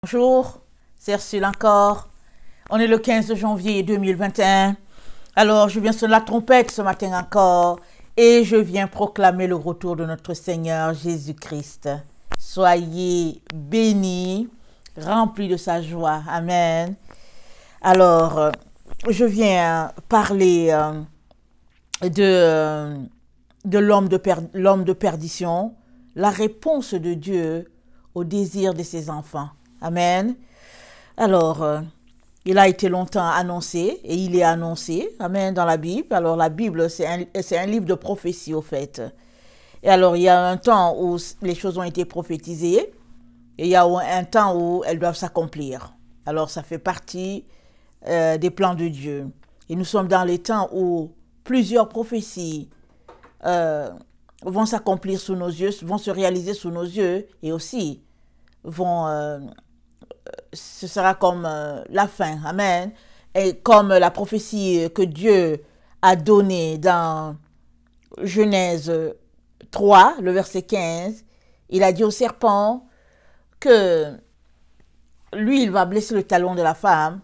Bonjour, c'est Ursule encore. On est le 15 janvier 2021. Alors, je viens sonner la trompette ce matin encore et je viens proclamer le retour de notre Seigneur Jésus-Christ. Soyez bénis, remplis de sa joie. Amen. Alors, je viens parler de l'homme de perdition, la réponse de Dieu au désir de ses enfants. Amen. Alors, il a été longtemps annoncé et il est annoncé, amen, dans la Bible. Alors, la Bible, c'est un livre de prophétie, au fait. Et alors, il y a un temps où les choses ont été prophétisées et il y a un temps où elles doivent s'accomplir. Alors, ça fait partie des plans de Dieu. Et nous sommes dans les temps où plusieurs prophéties vont s'accomplir sous nos yeux, vont se réaliser sous nos yeux et aussi ce sera comme la fin, amen, et comme la prophétie que Dieu a donnée dans Genèse 3, le verset 15, il a dit au serpent que lui, il va blesser le talon de la femme,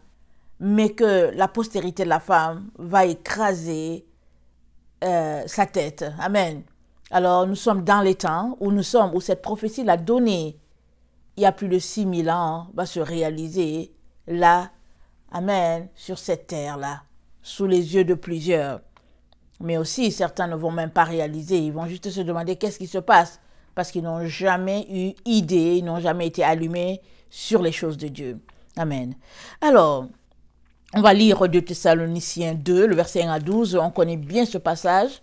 mais que la postérité de la femme va écraser sa tête, amen. Alors, nous sommes dans les temps où cette prophétie l'a donnée il y a plus de 6000 ans, va se réaliser là, amen, sur cette terre-là, sous les yeux de plusieurs. Mais aussi, certains ne vont même pas réaliser, ils vont juste se demander qu'est-ce qui se passe, parce qu'ils n'ont jamais eu idée, ils n'ont jamais été allumés sur les choses de Dieu. Amen. Alors, on va lire 2 Thessaloniciens 2, le verset 1 à 12, on connaît bien ce passage,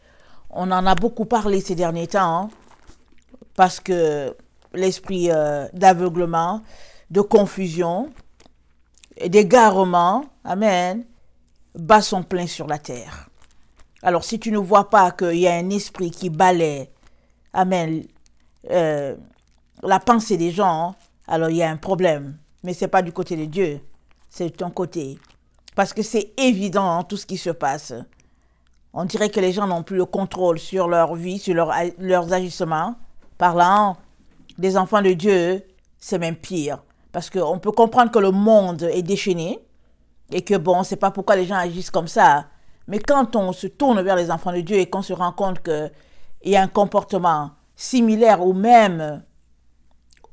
on en a beaucoup parlé ces derniers temps, hein, parce que l'esprit d'aveuglement, de confusion, d'égarement, amen, bat son plein sur la terre. Alors, si tu ne vois pas qu'il y a un esprit qui balaie, amen, la pensée des gens, alors il y a un problème. Mais ce n'est pas du côté de Dieu, c'est de ton côté. Parce que c'est évident, hein, tout ce qui se passe. On dirait que les gens n'ont plus le contrôle sur leur vie, sur leurs agissements. Parlant des enfants de Dieu, c'est même pire. Parce qu'on peut comprendre que le monde est déchaîné et que bon, c'est pas pourquoi les gens agissent comme ça. Mais quand on se tourne vers les enfants de Dieu et qu'on se rend compte qu'il y a un comportement similaire ou même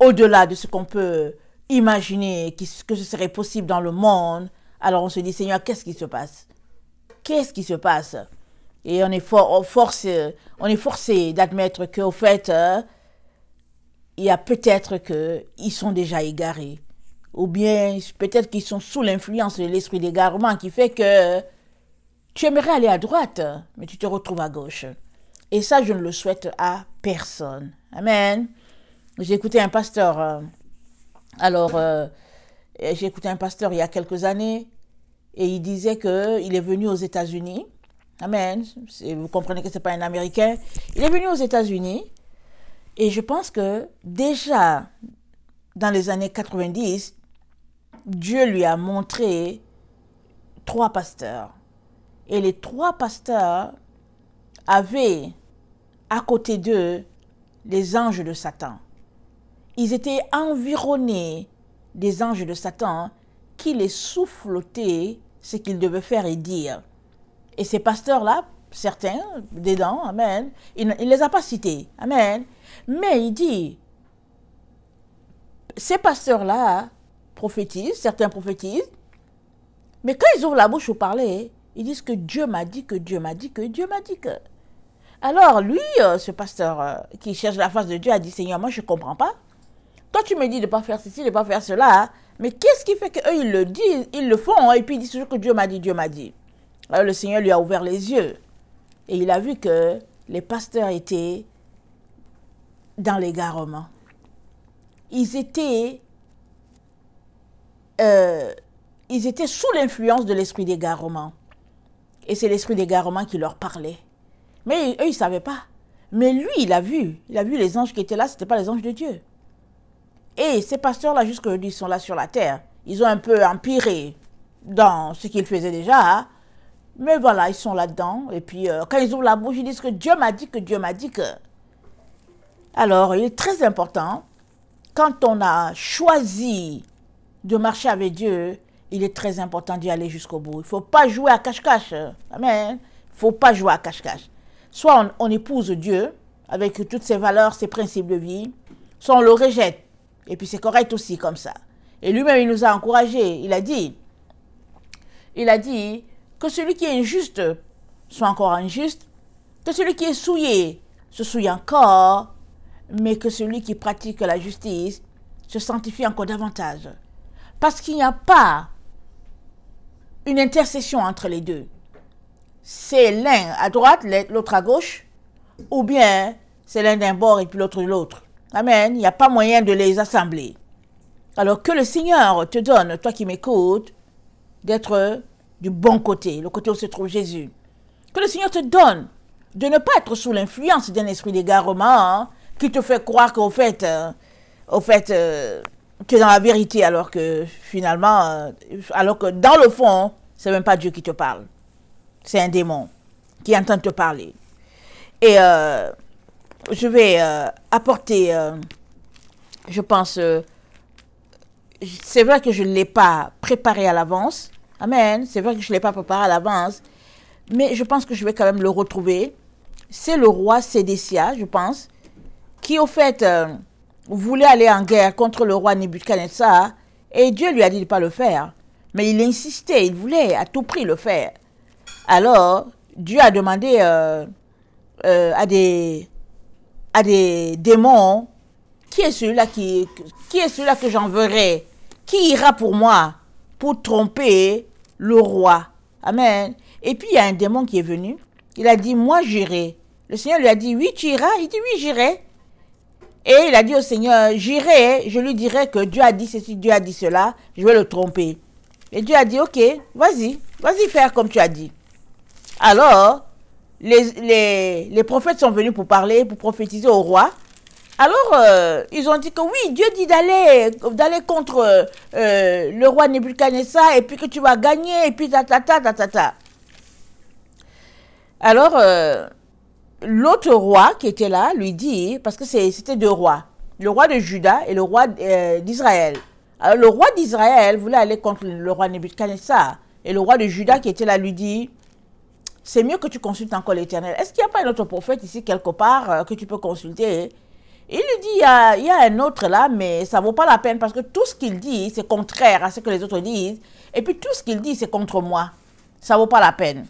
au-delà de ce qu'on peut imaginer que ce serait possible dans le monde, alors on se dit, Seigneur, qu'est-ce qui se passe? Qu'est-ce qui se passe? Et on est forcé d'admettre qu'au fait, il y a peut-être qu'ils sont déjà égarés. Ou bien peut-être qu'ils sont sous l'influence de l'esprit d'égarement qui fait que tu aimerais aller à droite, mais tu te retrouves à gauche. Et ça, je ne le souhaite à personne. Amen. J'ai écouté un pasteur. J'ai écouté un pasteur il y a quelques années et il disait qu'il est venu aux États-Unis. Amen. Vous comprenez que ce n'est pas un Américain. Il est venu aux États-Unis. Et je pense que déjà, dans les années 90, Dieu lui a montré 3 pasteurs. Et les 3 pasteurs avaient à côté d'eux les anges de Satan. Ils étaient environnés des anges de Satan qui les soufflotaient ce qu'ils devaient faire et dire. Et ces pasteurs-là, certains dedans, amen, il ne les a pas cités, amen. Mais il dit, ces pasteurs-là prophétisent, certains prophétisent, mais quand ils ouvrent la bouche pour parler, ils disent que Dieu m'a dit, que Dieu m'a dit, que Dieu m'a dit que. Alors lui, ce pasteur qui cherche la face de Dieu a dit, Seigneur, moi je ne comprends pas. Toi tu me dis de ne pas faire ceci, de ne pas faire cela, mais qu'est-ce qui fait qu'eux ils le disent, ils le font, et puis ils disent toujours que Dieu m'a dit, Dieu m'a dit. Alors le Seigneur lui a ouvert les yeux et il a vu que les pasteurs étaient dans l'égarement. Ils étaient sous l'influence de l'esprit d'égarement. Et c'est l'esprit d'égarement qui leur parlait. Mais eux, ils ne savaient pas. Mais lui, il a vu. Il a vu les anges qui étaient là, ce n'étaient pas les anges de Dieu. Et ces pasteurs-là, jusqu'aujourd'hui, ils sont là sur la terre. Ils ont un peu empiré dans ce qu'ils faisaient déjà. Mais voilà, ils sont là-dedans. Et puis, quand ils ouvrent la bouche, ils disent que Dieu m'a dit que Dieu m'a dit que. Alors, il est très important, quand on a choisi de marcher avec Dieu, il est très important d'y aller jusqu'au bout. Il ne faut pas jouer à cache-cache. Amen. Il ne faut pas jouer à cache-cache. Soit on épouse Dieu avec toutes ses valeurs, ses principes de vie, soit on le rejette. Et puis c'est correct aussi comme ça. Et lui-même, il nous a encouragés. Il a dit que celui qui est injuste soit encore injuste, que celui qui est souillé se souille encore, mais que celui qui pratique la justice se sanctifie encore davantage. Parce qu'il n'y a pas une intercession entre les deux. C'est l'un à droite, l'autre à gauche, ou bien c'est l'un d'un bord et puis l'autre de l'autre. Amen. Il n'y a pas moyen de les assembler. Alors que le Seigneur te donne, toi qui m'écoutes, d'être du bon côté, le côté où se trouve Jésus. Que le Seigneur te donne de ne pas être sous l'influence d'un esprit d'égarement qui te fait croire qu'au fait, tu es dans la vérité alors que finalement, alors que dans le fond, c'est même pas Dieu qui te parle. C'est un démon qui est en train de te parler. Et je vais apporter, je pense, c'est vrai que je ne l'ai pas préparé à l'avance. Amen. C'est vrai que je ne l'ai pas préparé à l'avance. Mais je pense que je vais quand même le retrouver. C'est le roi Sédécia, je pense, qui au fait voulait aller en guerre contre le roi Nebuchadnezzar. Et Dieu lui a dit de ne pas le faire. Mais il insistait, il voulait à tout prix le faire. Alors, Dieu a demandé à des démons, qui est celui-là que j'enverrai? Qui ira pour moi pour tromper le roi? Amen. Et puis, il y a un démon qui est venu. Il a dit, moi, j'irai. Le Seigneur lui a dit, oui, tu iras. Il dit, oui, j'irai. Et il a dit au Seigneur, j'irai, je lui dirai que Dieu a dit ceci, Dieu a dit cela, je vais le tromper. Et Dieu a dit, ok, vas-y faire comme tu as dit. Alors, les prophètes sont venus pour parler, pour prophétiser au roi. Alors, ils ont dit que oui, Dieu dit d'aller contre le roi Nebuchadnezzar et puis que tu vas gagner et puis ta. Alors, l'autre roi qui était là lui dit, parce que c'était deux rois, le roi de Juda et le roi d'Israël. Alors, le roi d'Israël voulait aller contre le roi Nebuchadnezzar. Et le roi de Juda qui était là lui dit, c'est mieux que tu consultes encore l'Éternel. Est-ce qu'il n'y a pas un autre prophète ici quelque part que tu peux consulter? Il lui dit, il y a un autre là, mais ça ne vaut pas la peine parce que tout ce qu'il dit, c'est contraire à ce que les autres disent. Et puis tout ce qu'il dit, c'est contre moi. Ça ne vaut pas la peine.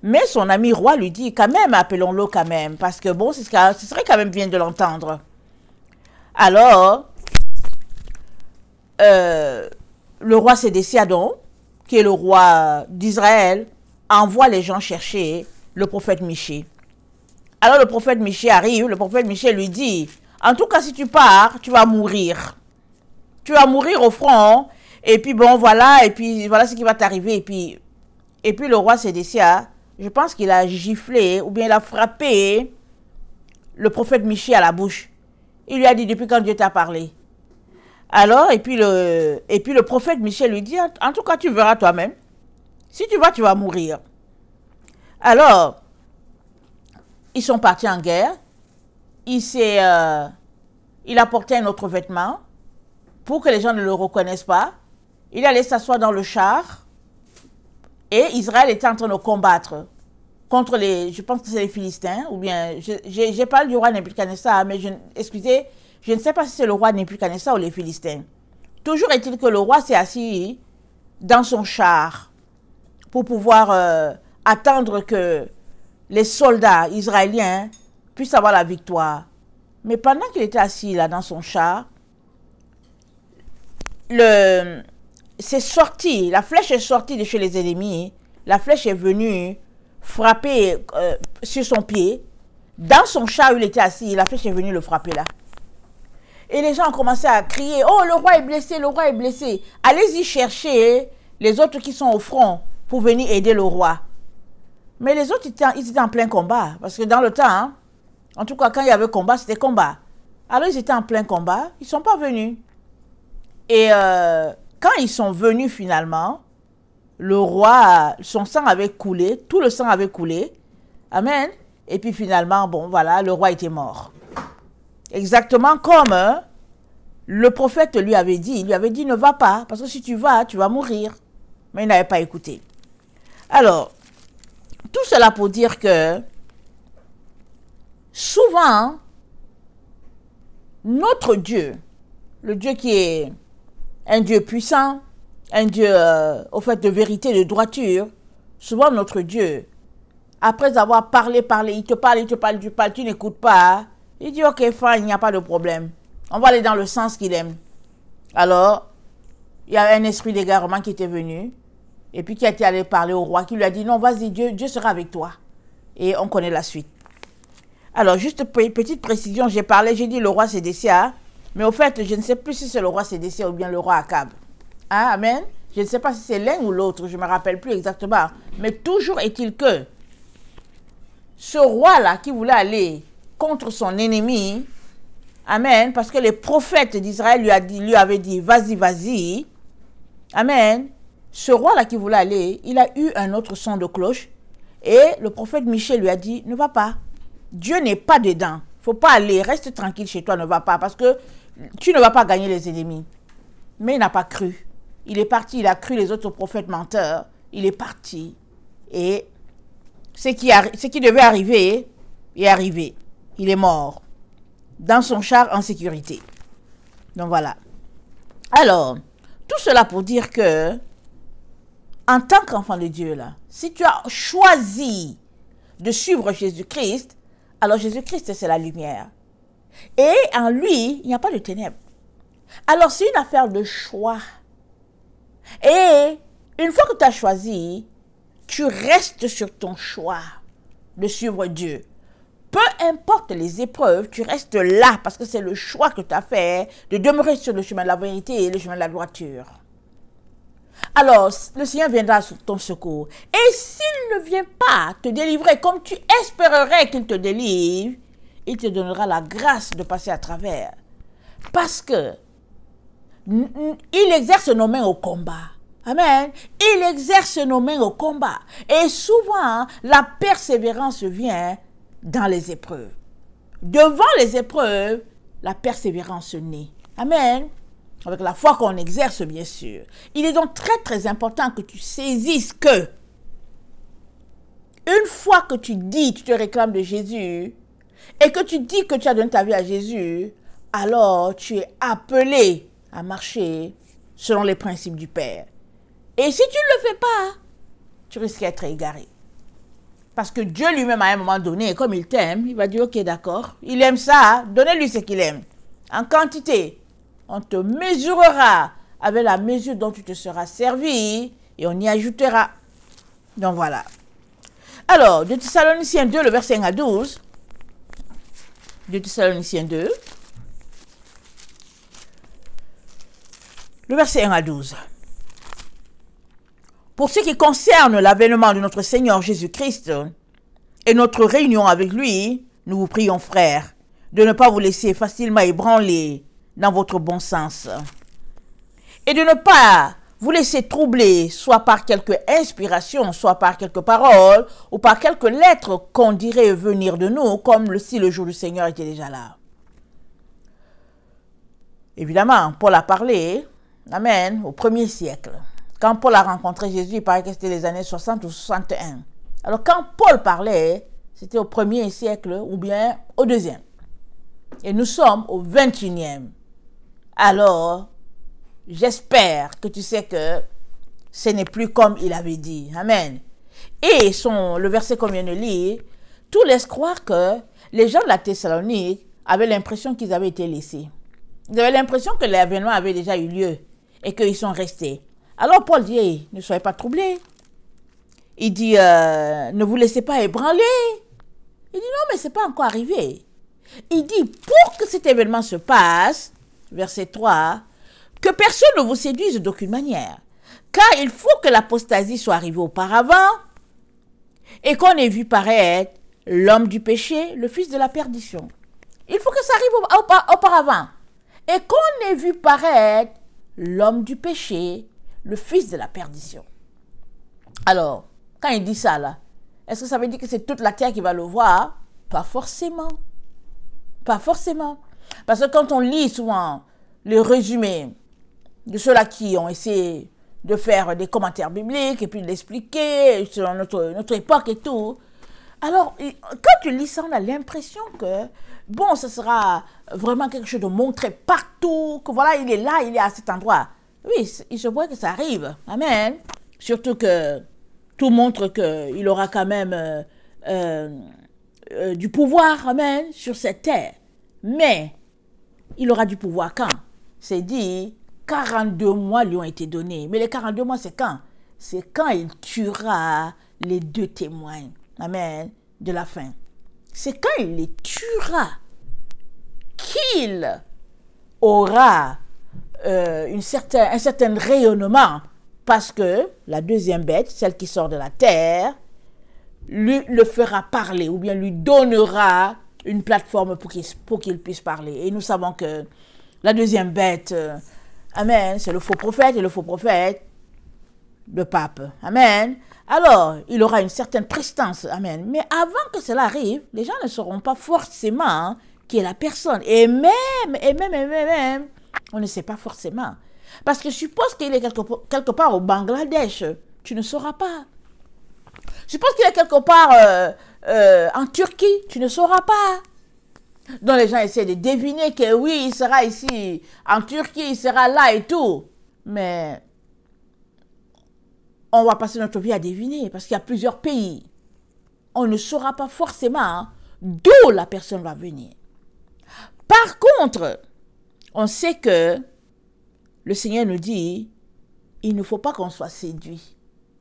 Mais son ami roi lui dit, quand même, appelons-le quand même. Parce que bon, ce serait quand même bien de l'entendre. Alors, le roi Sédécia donc, qui est le roi d'Israël, envoie les gens chercher le prophète Michée. Alors le prophète Michée arrive, le prophète Michée lui dit, en tout cas si tu pars, tu vas mourir. Tu vas mourir au front, et puis bon voilà, et puis voilà ce qui va t'arriver. Et puis le roi Sédécia, je pense qu'il a giflé, ou bien il a frappé le prophète Michée à la bouche. Il lui a dit, depuis quand Dieu t'a parlé? Alors, et puis le prophète Michée lui dit, en tout cas tu verras toi-même. Si tu vas mourir. Alors, ils sont partis en guerre. Il a porté un autre vêtement pour que les gens ne le reconnaissent pas. Il allait s'asseoir dans le char. Et Israël était en train de combattre contre je pense que c'est les Philistins. Ou bien, j'ai parlé du roi Nebuchadnezzar, mais excusez, je ne sais pas si c'est le roi Nebuchadnezzar ou les Philistins. Toujours est-il que le roi s'est assis dans son char pour pouvoir attendre que les soldats israéliens puissent avoir la victoire. Mais pendant qu'il était assis là dans son char, c'est sorti, la flèche est sortie de chez les ennemis, la flèche est venue frapper sur son pied. Dans son char où il était assis, la flèche est venue le frapper là. Et les gens ont commencé à crier, oh le roi est blessé, le roi est blessé. Allez-y chercher les autres qui sont au front pour venir aider le roi. Mais les autres, ils étaient en plein combat. Parce que dans le temps, hein, en tout cas, quand il y avait combat, c'était combat. Alors, ils étaient en plein combat. Ils ne sont pas venus. Et quand ils sont venus finalement, le roi, son sang avait coulé. Tout le sang avait coulé. Amen. Et puis finalement, bon, voilà, le roi était mort. Exactement comme le prophète lui avait dit, ne va pas, parce que si tu vas mourir. Mais il n'avait pas écouté. Alors, tout cela pour dire que souvent, notre Dieu, le Dieu qui est un Dieu puissant, un Dieu au fait de vérité, de droiture, souvent notre Dieu, après avoir parlé, il te parle, tu n'écoutes pas, il dit ok, fine, il n'y a pas de problème. On va aller dans le sens qu'il aime. Alors, il y a un esprit d'égarement qui était venu, et puis qui a été allé parler au roi, qui lui a dit non, vas-y, Dieu sera avec toi. Et on connaît la suite. Alors, juste petite précision, j'ai dit le roi Sédécia, mais au fait, je ne sais plus si c'est le roi Sédécia ou bien le roi Akab. Hein, amen. Je ne sais pas si c'est l'un ou l'autre, je ne me rappelle plus exactement. Mais toujours est-il que ce roi-là qui voulait aller contre son ennemi, amen, parce que les prophètes d'Israël lui avaient dit, vas-y, amen. Ce roi-là qui voulait aller, il a eu un autre son de cloche, et le prophète Michée lui a dit, ne va pas. Dieu n'est pas dedans. Il ne faut pas aller, reste tranquille chez toi, ne va pas, parce que tu ne vas pas gagner les ennemis. Mais il n'a pas cru. Il est parti, il a cru les autres prophètes menteurs. Il est parti. Et ce qui devait arriver est arrivé. Il est mort. Dans son char en sécurité. Donc voilà. Alors, tout cela pour dire que, en tant qu'enfant de Dieu, là, si tu as choisi de suivre Jésus-Christ, alors Jésus-Christ, c'est la lumière. Et en lui, il n'y a pas de ténèbres. Alors, c'est une affaire de choix. Et une fois que tu as choisi, tu restes sur ton choix de suivre Dieu. Peu importe les épreuves, tu restes là parce que c'est le choix que tu as fait de demeurer sur le chemin de la vérité et le chemin de la droiture. Alors, le Seigneur viendra sur ton secours. Et s'il ne vient pas te délivrer comme tu espérerais qu'il te délivre, il te donnera la grâce de passer à travers. Parce que il exerce nos mains au combat. Amen. Il exerce nos mains au combat. Et souvent, la persévérance vient dans les épreuves. Devant les épreuves, la persévérance naît. Amen. Avec la foi qu'on exerce, bien sûr. Il est donc très, très important que tu saisisses que une fois que tu te réclames de Jésus, et que tu dis que tu as donné ta vie à Jésus, alors tu es appelé à marcher selon les principes du Père. Et si tu ne le fais pas, tu risques d'être égaré. Parce que Dieu lui-même, à un moment donné, comme il t'aime, il va dire, ok, d'accord, il aime ça, donnez-lui ce qu'il aime. En quantité, on te mesurera avec la mesure dont tu te seras servi et on y ajoutera. Donc voilà. Alors, 2 Thessaloniciens 2, le verset 1 à 12. 2 Thessaloniciens 2. Le verset 1 à 12. Pour ce qui concerne l'avènement de notre Seigneur Jésus-Christ et notre réunion avec lui, nous vous prions, frères, de ne pas vous laisser facilement ébranler dans votre bon sens et de ne pas vous laisser troubler soit par quelque inspiration, soit par quelques paroles ou par quelques lettres qu'on dirait venir de nous, comme si le jour du Seigneur était déjà là. Évidemment, Paul a parlé, amen, au 1er siècle. Quand Paul a rencontré Jésus, il paraît que c'était les années 60 ou 61. Alors quand Paul parlait, c'était au 1er siècle ou bien au 2e. Et nous sommes au 21e. Alors, j'espère que tu sais que ce n'est plus comme il avait dit. Amen. Et le verset qu'on vient de lire, tout laisse croire que les gens de la Thessalonique avaient l'impression qu'ils avaient été laissés. Ils avaient l'impression que l'événement avait déjà eu lieu et qu'ils sont restés. Alors Paul dit, hey, ne soyez pas troublés. Il dit, ne vous laissez pas ébranler. Il dit, non, mais ce n'est pas encore arrivé. Il dit, pour que cet événement se passe, verset 3, que personne ne vous séduise d'aucune manière. Car il faut que l'apostasie soit arrivée auparavant et qu'on ait vu paraître l'homme du péché, le fils de la perdition. Il faut que ça arrive auparavant et qu'on ait vu paraître l'homme du péché, le fils de la perdition. Alors, quand il dit ça là, est-ce que ça veut dire que c'est toute la terre qui va le voir? Pas forcément. Pas forcément. Parce que quand on lit souvent le résumé de ceux-là qui ont essayé de faire des commentaires bibliques et puis de l'expliquer selon notre époque et tout. Alors, quand tu lis ça, on a l'impression que, bon, ce sera vraiment quelque chose de montré partout, que voilà, il est là, il est à cet endroit. Oui, il se pourrait que ça arrive. Amen. Surtout que tout montre qu'il aura quand même du pouvoir, amen, sur cette terre. Mais, il aura du pouvoir quand? C'est dit, 42 mois lui ont été donnés. Mais les 42 mois, c'est quand? C'est quand il tuera les 2 témoins. Amen. De la fin. C'est quand il les tuera qu'il aura un certain rayonnement. Parce que la deuxième bête, celle qui sort de la terre, lui le fera parler ou bien lui donnera une plateforme pour qu'il puisse parler. Et nous savons que la deuxième bête, amen, c'est le faux prophète et le faux prophète, le pape. Amen. Alors, il aura une certaine prestance. Amen. Mais avant que cela arrive, les gens ne sauront pas forcément qui est la personne. Et même, on ne sait pas forcément. Parce que suppose qu'il est quelque part au Bangladesh, tu ne sauras pas. Suppose qu'il est quelque part en Turquie, tu ne sauras pas. Donc les gens essaient de deviner que oui, il sera ici, en Turquie, il sera là et tout. Mais on va passer notre vie à deviner parce qu'il y a plusieurs pays. On ne saura pas forcément d'où la personne va venir. Par contre, on sait que le Seigneur nous dit, il ne faut pas qu'on soit séduit.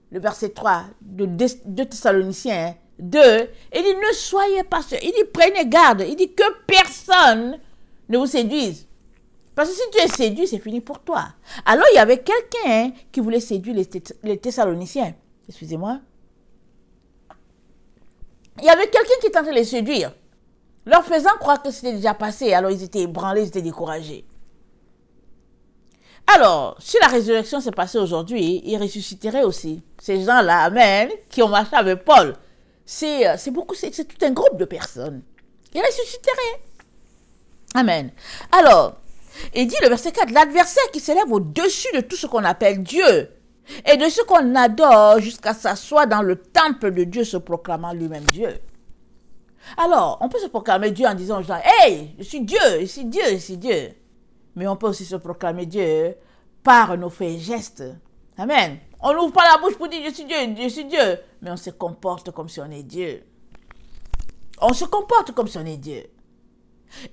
Le verset 3 de 2 Thessaloniciens 2, il dit, ne soyez pas sûrs. Il dit, prenez garde. Il dit que personne ne vous séduise. Parce que si tu es séduit, c'est fini pour toi. Alors, il y avait quelqu'un qui voulait séduire les Thessaloniciens. Excusez-moi. Il y avait quelqu'un qui tentait de les séduire, leur faisant croire que c'était déjà passé. Alors, ils étaient ébranlés, ils étaient découragés. Alors, si la résurrection s'est passée aujourd'hui, ils ressusciteraient aussi. Ces gens-là, amen, qui ont marché avec Paul. C'est tout un groupe de personnes. Ils ressusciteraient. Amen. Alors, il dit le verset 4, l'adversaire qui s'élève au-dessus de tout ce qu'on appelle Dieu et de ce qu'on adore jusqu'à s'asseoir dans le temple de Dieu se proclamant lui-même Dieu. Alors, on peut se proclamer Dieu en disant aux gens, hey, je suis Dieu, ici Dieu, ici Dieu. Mais on peut aussi se proclamer Dieu par nos faits et gestes. Amen. On n'ouvre pas la bouche pour dire je suis Dieu, je suis Dieu. Mais on se comporte comme si on est Dieu. On se comporte comme si on est Dieu.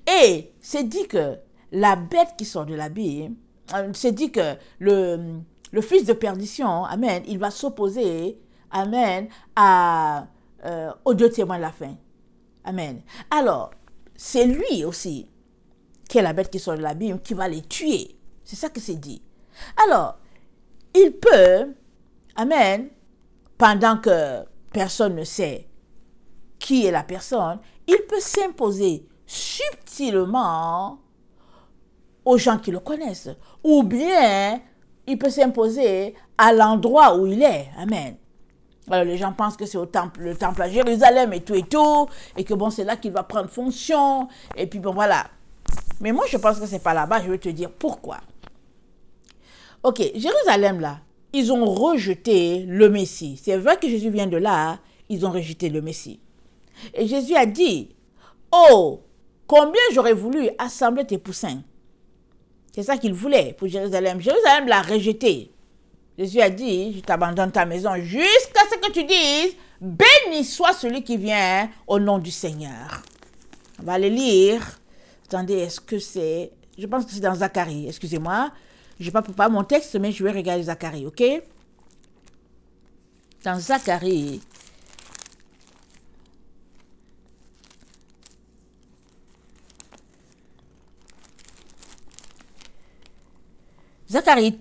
Et c'est dit que la bête qui sort de l'abîme, c'est dit que le fils de perdition, amen, il va s'opposer, amen, aux 2 témoins de la fin. Amen. Alors, c'est lui aussi qui est la bête qui sort de l'abîme, qui va les tuer. C'est ça que c'est dit. Alors, il peut, amen, pendant que personne ne sait qui est la personne, il peut s'imposer subtilement aux gens qui le connaissent. Ou bien, il peut s'imposer à l'endroit où il est. Amen. Alors, les gens pensent que c'est le temple à Jérusalem et tout, et que bon, c'est là qu'il va prendre fonction, et puis bon, voilà. Mais moi, je pense que c'est pas là-bas, je vais te dire pourquoi. Ok, Jérusalem, là, ils ont rejeté le Messie. C'est vrai que Jésus vient de là, ils ont rejeté le Messie. Et Jésus a dit, oh, combien j'aurais voulu assembler tes poussins. C'est ça qu'il voulait pour Jérusalem. Jérusalem l'a rejeté. Jésus a dit, je t'abandonne ta maison jusqu'à ce que tu dises, béni soit celui qui vient au nom du Seigneur. On va aller lire. Attendez, est-ce que c'est... Je pense que c'est dans Zacharie, excusez-moi. Je n'ai pas mon texte, mais je vais regarder Zacharie, ok? Dans Zacharie... Zacharie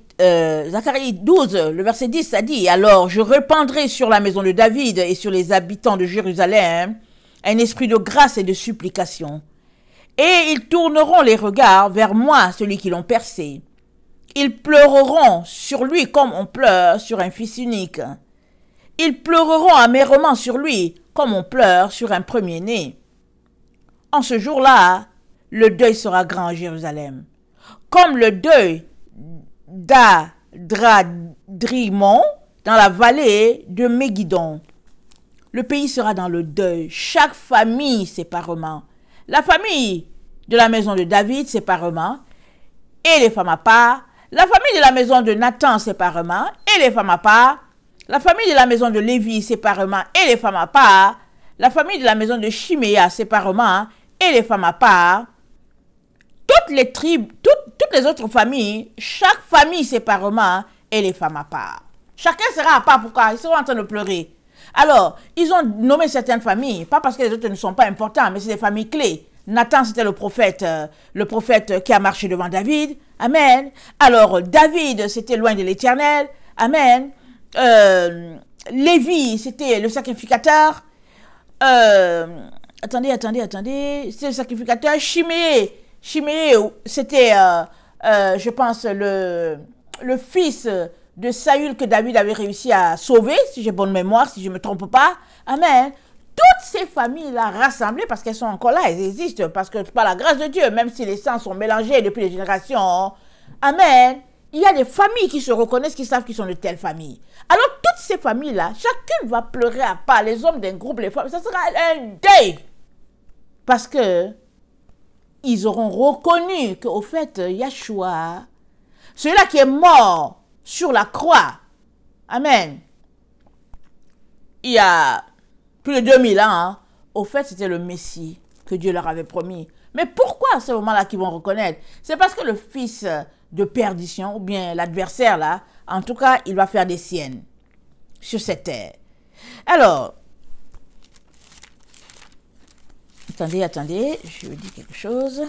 12, le verset 10, ça dit, « Alors je répandrai sur la maison de David et sur les habitants de Jérusalem un esprit de grâce et de supplication. Et ils tourneront les regards vers moi, celui qui l'ont percé. Ils pleureront sur lui comme on pleure sur un fils unique. Ils pleureront amèrement sur lui comme on pleure sur un premier-né. En ce jour-là, le deuil sera grand à Jérusalem. comme le deuil d'Adradrimon dans la vallée de Mégidon. Le pays sera dans le deuil, chaque famille séparément. La famille de la maison de David séparément, et les femmes à part. La famille de la maison de Nathan séparément, et les femmes à part. La famille de la maison de Lévi séparément, et les femmes à part. La famille de la maison de Chiméa séparément, et les femmes à part. Toutes les tribus, toutes les autres familles, chaque famille séparément, et les femmes à part. Chacun sera à part. Pourquoi? Ils seront en train de pleurer. Alors, ils ont nommé certaines familles, pas parce que les autres ne sont pas importants, mais c'est des familles clés. Nathan, c'était le prophète qui a marché devant David. Amen. Alors, David, c'était loin de l'Éternel. Amen. Lévi, c'était le sacrificateur. Attendez. C'est le sacrificateur. Chiméé, c'était, je pense, le fils de Saül que David avait réussi à sauver, si j'ai bonne mémoire, si je ne me trompe pas. Amen. Toutes ces familles-là rassemblées, parce qu'elles sont encore là, elles existent, parce que par la grâce de Dieu, même si les sangs sont mélangés depuis les générations, amen, il y a des familles qui se reconnaissent, qui savent qu'ils sont de telles familles. Alors, toutes ces familles-là, chacune va pleurer à part, les hommes d'un groupe, les femmes, ça sera un deuil. Parce que ils auront reconnu qu'au fait, Yeshua, celui-là qui est mort sur la croix, amen, il y a plus de 2000 ans, hein, au fait, c'était le Messie que Dieu leur avait promis. Mais pourquoi à ce moment-là qu'ils vont reconnaître? C'est parce que le fils de perdition, ou bien l'adversaire là, en tout cas, il va faire des siennes sur cette terre. Alors, attendez, je vous dis quelque chose.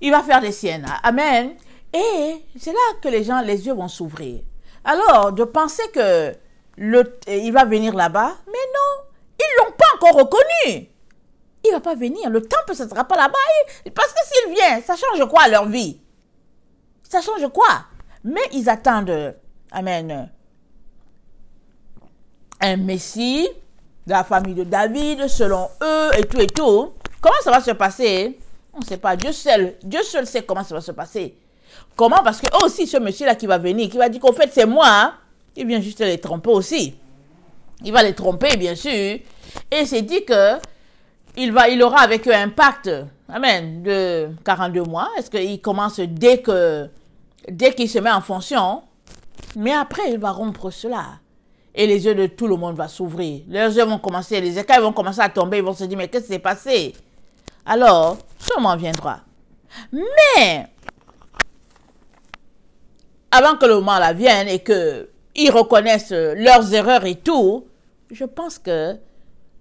Il va faire des siennes, amen. Et c'est là que les yeux vont s'ouvrir. Alors, de penser que il va venir là-bas, mais non, ils ne l'ont pas encore reconnu. Il ne va pas venir, le temple, ça ne sera pas là-bas. Parce que s'il vient, ça change quoi à leur vie? Ça change quoi? Mais ils attendent, amen, un Messie de la famille de David, selon eux, et tout. Comment ça va se passer? On ne sait pas. Dieu seul sait comment ça va se passer. Comment? Parce que aussi, ce monsieur-là qui va venir, qui va dire qu'au fait, c'est moi, hein, il vient juste les tromper aussi. Il va les tromper, bien sûr. Et c'est dit que il aura avec eux un pacte, amen, de 42 mois. Est-ce qu'il commence dès qu'il se met en fonction? Mais après, il va rompre cela. Et les yeux de tout le monde vont s'ouvrir. Leurs yeux vont commencer, les écailles vont commencer à tomber. Ils vont se dire, mais qu'est-ce qui s'est passé? Alors, ce moment viendra. Mais, avant que le moment là vienne et qu'ils reconnaissent leurs erreurs et tout, je pense que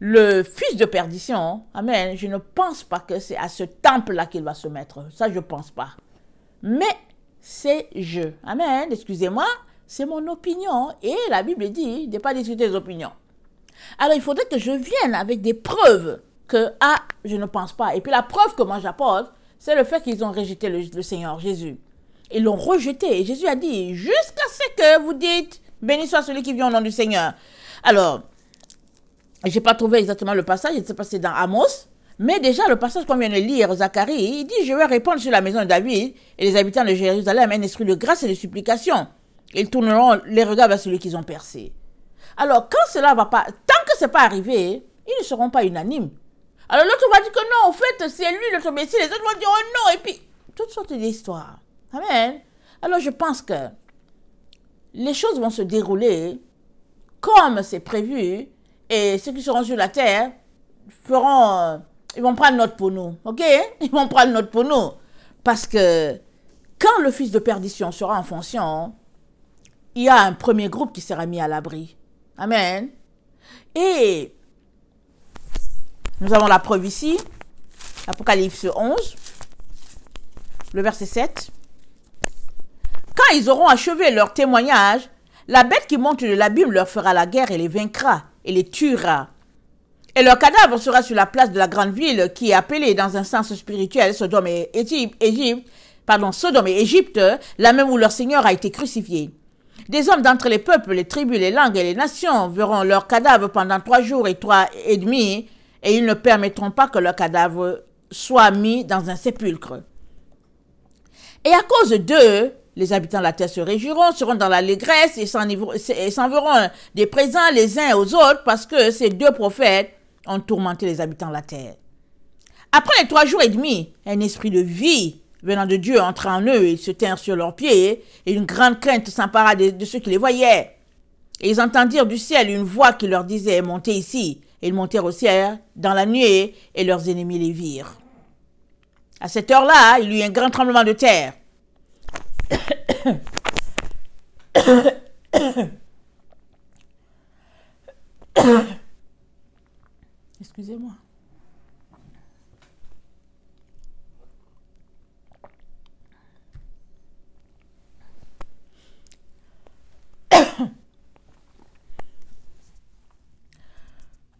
le fils de perdition, amen, je ne pense pas que c'est à ce temple-là qu'il va se mettre. Ça, je ne pense pas. Mais, c'est amen, excusez-moi, c'est mon opinion. Et la Bible dit de ne pas discuter des opinions. Alors, il faudrait que je vienne avec des preuves que, je ne pense pas. Et puis, la preuve que moi j'apporte, c'est le fait qu'ils ont rejeté le Seigneur Jésus. Ils l'ont rejeté. Et Jésus a dit, jusqu'à ce que vous dites, béni soit celui qui vient au nom du Seigneur. Alors, je n'ai pas trouvé exactement le passage, il s'est passé dans Amos, mais déjà le passage qu'on vient de lire, Zacharie, il dit, je vais répandre sur la maison de David et les habitants de Jérusalem un esprit de grâce et de supplication. Ils tourneront les regards vers celui qu'ils ont percé. Alors, quand cela va pas, tant que ce n'est pas arrivé, ils ne seront pas unanimes. Alors l'autre va dire que non, en fait, c'est lui, l'autre Messie, les autres vont dire, oh non, et puis, toutes sortes d'histoires. Amen. Alors je pense que les choses vont se dérouler comme c'est prévu, et ceux qui seront sur la terre ils vont prendre note pour nous, ok? Ils vont prendre note pour nous. Parce que quand le fils de perdition sera en fonction, il y a un premier groupe qui sera mis à l'abri. Amen. Et nous avons la preuve ici, Apocalypse 11, le verset 7. Quand ils auront achevé leur témoignage, la bête qui monte de l'abîme leur fera la guerre et les vaincra et les tuera. Et leur cadavre sera sur la place de la grande ville qui est appelée dans un sens spirituel Sodome et Égypte, la même où leur Seigneur a été crucifié. Des hommes d'entre les peuples, les tribus, les langues et les nations verront leurs cadavres pendant 3 jours et 3 et demi, et ils ne permettront pas que leur cadavre soit mis dans un sépulcre. Et à cause d'eux, les habitants de la terre se réjouiront, seront dans l'allégresse et s'enverront des présents les uns aux autres parce que ces deux prophètes ont tourmenté les habitants de la terre. Après les 3 jours et demi, un esprit de vie venant de Dieu entra en eux, ils se tinrent sur leurs pieds et une grande crainte s'empara de ceux qui les voyaient. Et ils entendirent du ciel une voix qui leur disait « Montez ici ». Et ils montèrent au ciel dans la nuée et leurs ennemis les virent. À cette heure-là, il y eut un grand tremblement de terre. Excusez-moi.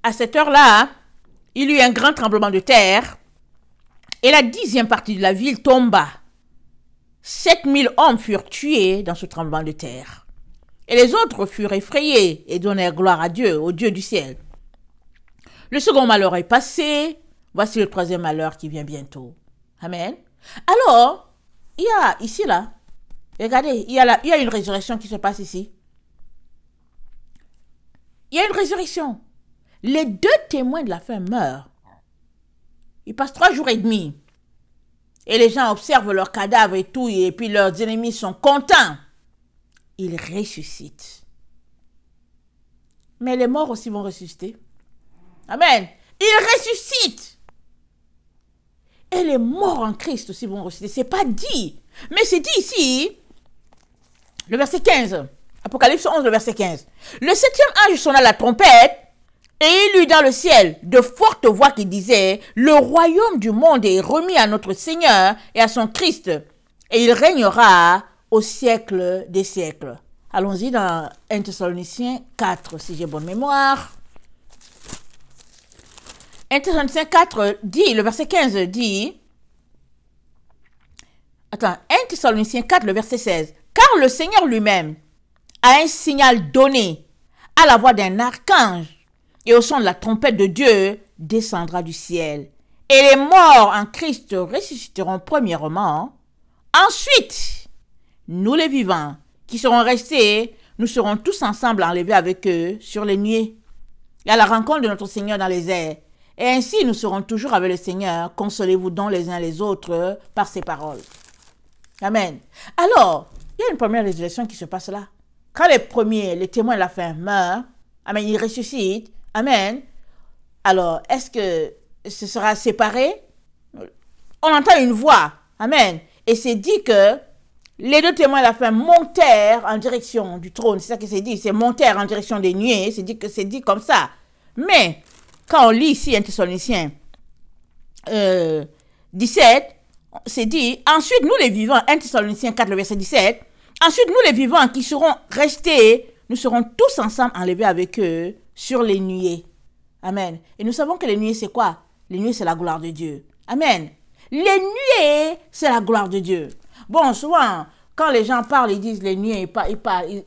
À cette heure-là, il y eut un grand tremblement de terre et la 10e partie de la ville tomba. 7000 hommes furent tués dans ce tremblement de terre. Et les autres furent effrayés et donnèrent gloire à Dieu, au Dieu du ciel. Le second malheur est passé. Voici le 3e malheur qui vient bientôt. Amen. Alors, il y a ici, là, regardez, il y a une résurrection qui se passe ici. Il y a une résurrection. Les 2 témoins de la fin meurent. Ils passent 3 jours et demi. Et les gens observent leurs cadavres et tout, et puis leurs ennemis sont contents. Ils ressuscitent. Mais les morts aussi vont ressusciter. Amen. Ils ressuscitent. Et les morts en Christ aussi vont ressusciter. Ce n'est pas dit. Mais c'est dit ici, le verset 15. Apocalypse 11, le verset 15. Le 7e ange sonna la trompette, et il eut dans le ciel de fortes voix qui disaient « Le royaume du monde est remis à notre Seigneur et à son Christ, et il régnera au siècle des siècles. » Allons-y dans 1 Thessaloniciens 4, si j'ai bonne mémoire. 1 Thessaloniciens 4 dit, le verset 15 dit... Attends, 1 Thessaloniciens 4, le verset 16. « Car le Seigneur lui-même a un signal donné à la voix d'un archange, et au son de la trompette de Dieu descendra du ciel. Et les morts en Christ ressusciteront premièrement. Ensuite, nous les vivants, qui seront restés, nous serons tous ensemble enlevés avec eux sur les nuées, et à la rencontre de notre Seigneur dans les airs. Et ainsi, nous serons toujours avec le Seigneur. Consolez-vous donc les uns les autres par ces paroles. Amen. Alors, il y a une première résurrection qui se passe là. Quand les témoins de la fin meurent, amen, ils ressuscitent. Amen. Alors, est-ce que ce sera séparé? On entend une voix. Amen. Et c'est dit que les 2 témoins à la fin montèrent en direction du trône. C'est ça que c'est dit. C'est montèrent en direction des nuées. C'est dit comme ça. Mais, quand on lit ici 1 Thessaloniciens 17, c'est dit, ensuite nous les vivants, 1 Thessaloniciens 4, le verset 17, ensuite nous les vivants qui seront restés, nous serons tous ensemble enlevés avec eux sur les nuées. Amen. Et nous savons que les nuées, c'est quoi? Les nuées, c'est la gloire de Dieu. Amen. Les nuées, c'est la gloire de Dieu. Bon, souvent, quand les gens parlent, ils disent les nuées,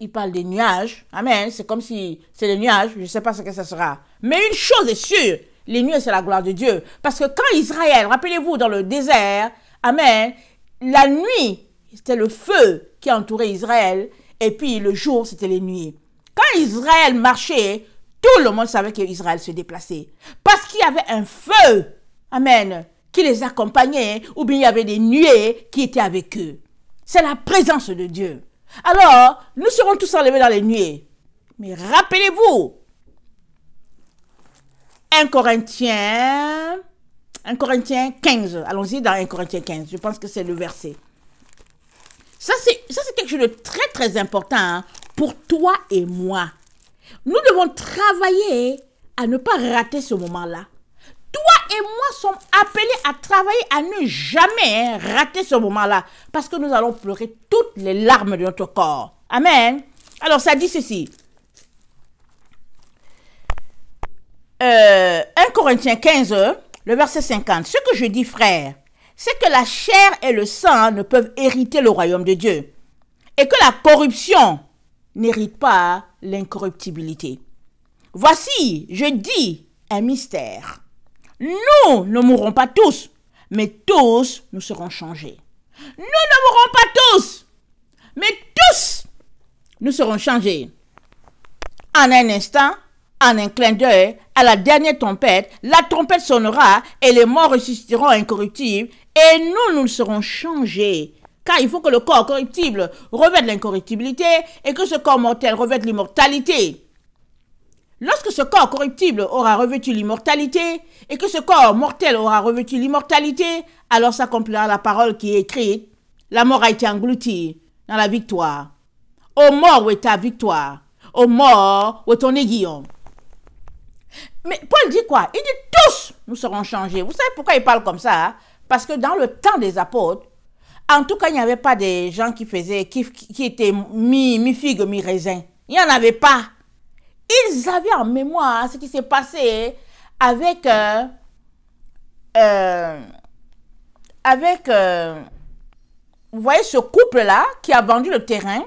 ils parlent des nuages. Amen. C'est comme si c'est les nuages. Je ne sais pas ce que ça sera. Mais une chose est sûre, les nuées, c'est la gloire de Dieu. Parce que quand Israël, rappelez-vous, dans le désert, amen, la nuit, c'était le feu qui entourait Israël. Et puis le jour, c'était les nuées. Quand Israël marchait, tout le monde savait qu'Israël se déplaçait. Parce qu'il y avait un feu, amen, qui les accompagnait, ou bien il y avait des nuées qui étaient avec eux. C'est la présence de Dieu. Alors, nous serons tous enlevés dans les nuées. Mais rappelez-vous, 1 Corinthiens 15. Allons-y dans 1 Corinthiens 15. Je pense que c'est le verset. Ça, c'est quelque chose de très, très important pour toi et moi. Nous devons travailler à ne pas rater ce moment-là. Toi et moi sommes appelés à travailler à ne jamais rater ce moment-là. Parce que nous allons pleurer toutes les larmes de notre corps. Amen. Alors, ça dit ceci. 1 Corinthiens 15, le verset 50. Ce que je dis, frère, c'est que la chair et le sang ne peuvent hériter le royaume de Dieu. Et que la corruption n'hérite pas l'incorruptibilité. Voici, je dis un mystère. Nous ne mourrons pas tous, mais tous nous serons changés. Nous ne mourrons pas tous, mais tous nous serons changés. En un instant, en un clin d'œil, à la dernière trompette, la trompette sonnera et les morts ressusciteront incorruptibles et nous serons changés. Car il faut que le corps corruptible revête l'incorruptibilité et que ce corps mortel revête l'immortalité. Lorsque ce corps corruptible aura revêtu l'immortalité et que ce corps mortel aura revêtu l'immortalité, alors s'accomplira la parole qui est écrite. La mort a été engloutie dans la victoire. Ô mort, où est ta victoire? Ô mort, où est ton aiguillon? Mais Paul dit quoi? Il dit tous nous serons changés. Vous savez pourquoi il parle comme ça? Hein? Parce que dans le temps des apôtres, en tout cas, il n'y avait pas des gens qui étaient mi-figue, mi-raisin. Il n'y en avait pas. Ils avaient en mémoire ce qui s'est passé avec vous voyez ce couple-là qui a vendu le terrain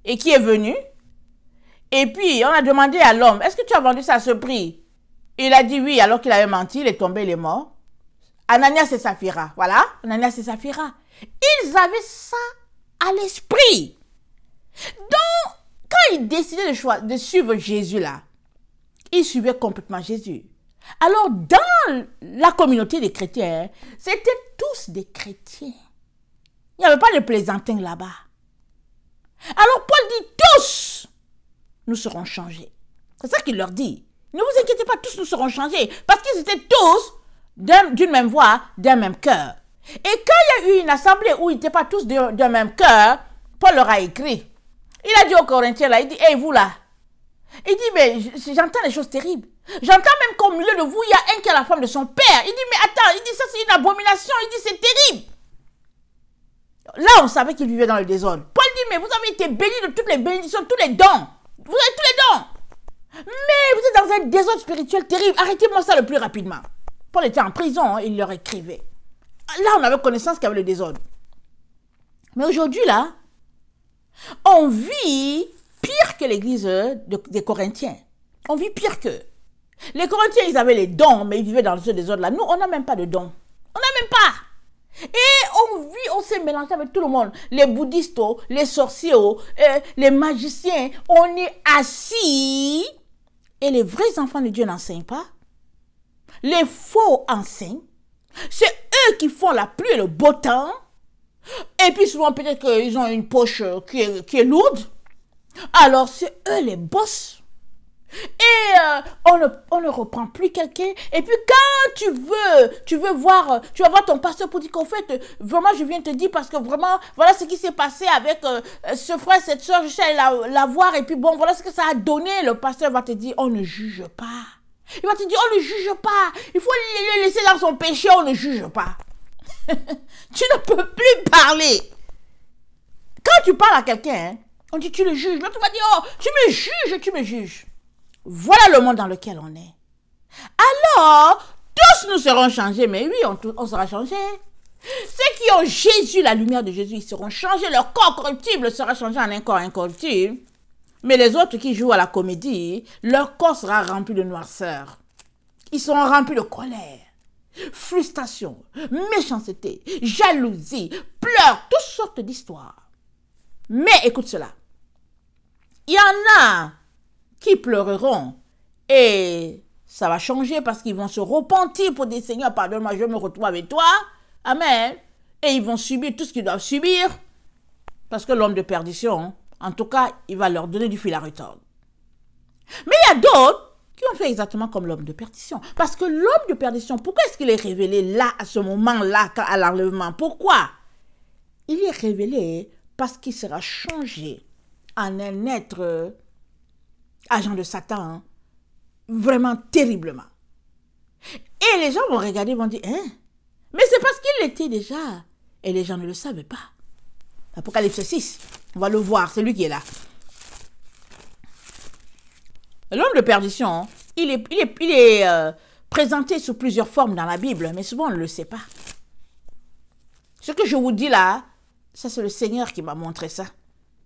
et qui est venu. Et puis, on a demandé à l'homme, est-ce que tu as vendu ça à ce prix? Il a dit oui, alors qu'il avait menti, il est tombé, il est mort. Ananias et Saphira, voilà, Ananias et Saphira. Ils avaient ça à l'esprit. Donc, quand ils décidaient de suivre Jésus là, ils suivaient complètement Jésus. Alors, dans la communauté des chrétiens, c'était tous des chrétiens. Il n'y avait pas de plaisantins là-bas. Alors, Paul dit tous, nous serons changés. C'est ça qu'il leur dit. Ne vous inquiétez pas, tous nous serons changés. Parce qu'ils étaient tous d'une même voix, d'un même cœur. Et quand il y a eu une assemblée où ils n'étaient pas tous d'un même cœur, Paul leur a écrit. Il a dit aux Corinthiens, là, il dit, hey, vous là. Il dit, mais j'entends des choses terribles. J'entends même qu'au milieu de vous, il y a un qui a la femme de son père. Il dit, mais attends, il dit, ça c'est une abomination. Il dit, c'est terrible. Là, on savait qu'il vivait dans le désordre. Paul dit, mais vous avez été bénis de toutes les bénédictions, tous les dons. Vous avez tous les dons. Mais vous êtes dans un désordre spirituel terrible. Arrêtez-moi ça le plus rapidement. Paul était en prison, hein, il leur écrivait. Là, on avait connaissance qu'il y avait le désordre. Mais aujourd'hui, là, on vit pire que l'église des Corinthiens. On vit pire qu'eux. Les Corinthiens, ils avaient les dons, mais ils vivaient dans ce désordre-là. Nous, on n'a même pas de dons. On n'a même pas. Et on s'est mélangé avec tout le monde. Les bouddhistes, les sorciers, les magiciens. On est assis. Et les vrais enfants de Dieu n'enseignent pas. Les faux enseignent. C'est eux qui font la pluie et le beau temps. Et puis souvent, peut-être qu'ils ont une poche qui est lourde. Alors, c'est eux les boss. Et on ne reprend plus quelqu'un. Et puis quand tu vas voir ton pasteur pour dire qu'en fait, vraiment, je viens te dire parce que vraiment, voilà ce qui s'est passé avec ce frère, cette soeur, je suis allée la voir. Et puis bon, voilà ce que ça a donné. Le pasteur va te dire, on ne juge pas. Il va te dire, on ne juge pas. Il faut le laisser dans son péché, on ne juge pas. Tu ne peux plus parler. Quand tu parles à quelqu'un, hein, on dit, tu le juges. L'autre va dire, oh, tu me juges, tu me juges. Voilà le monde dans lequel on est. Alors, tous nous serons changés. Mais oui, on sera changés. Ceux qui ont Jésus, la lumière de Jésus, ils seront changés. Leur corps corruptible sera changé en un corps incorruptible. Mais les autres qui jouent à la comédie, leur corps sera rempli de noirceur. Ils seront remplis de colère, frustration, méchanceté, jalousie, pleurs, toutes sortes d'histoires. Mais écoute cela. Il y en a qui pleureront et ça va changer parce qu'ils vont se repentir pour dire Seigneur, pardonne-moi, je me retrouve avec toi. Amen. Et ils vont subir tout ce qu'ils doivent subir parce que l'homme de perdition, en tout cas, il va leur donner du fil à retordre. Mais il y a d'autres qui ont fait exactement comme l'homme de perdition. Parce que l'homme de perdition, pourquoi est-ce qu'il est révélé là, à ce moment-là, à l'enlèvement? Pourquoi? Il est révélé parce qu'il sera changé en un être agent de Satan, hein, vraiment terriblement. Et les gens vont regarder, vont dire, hein? Mais c'est parce qu'il l'était déjà. Et les gens ne le savaient pas. Apocalypse 6, on va le voir, c'est lui qui est là. L'homme de perdition, il est présenté sous plusieurs formes dans la Bible, mais souvent on ne le sait pas. Ce que je vous dis là, ça c'est le Seigneur qui m'a montré ça.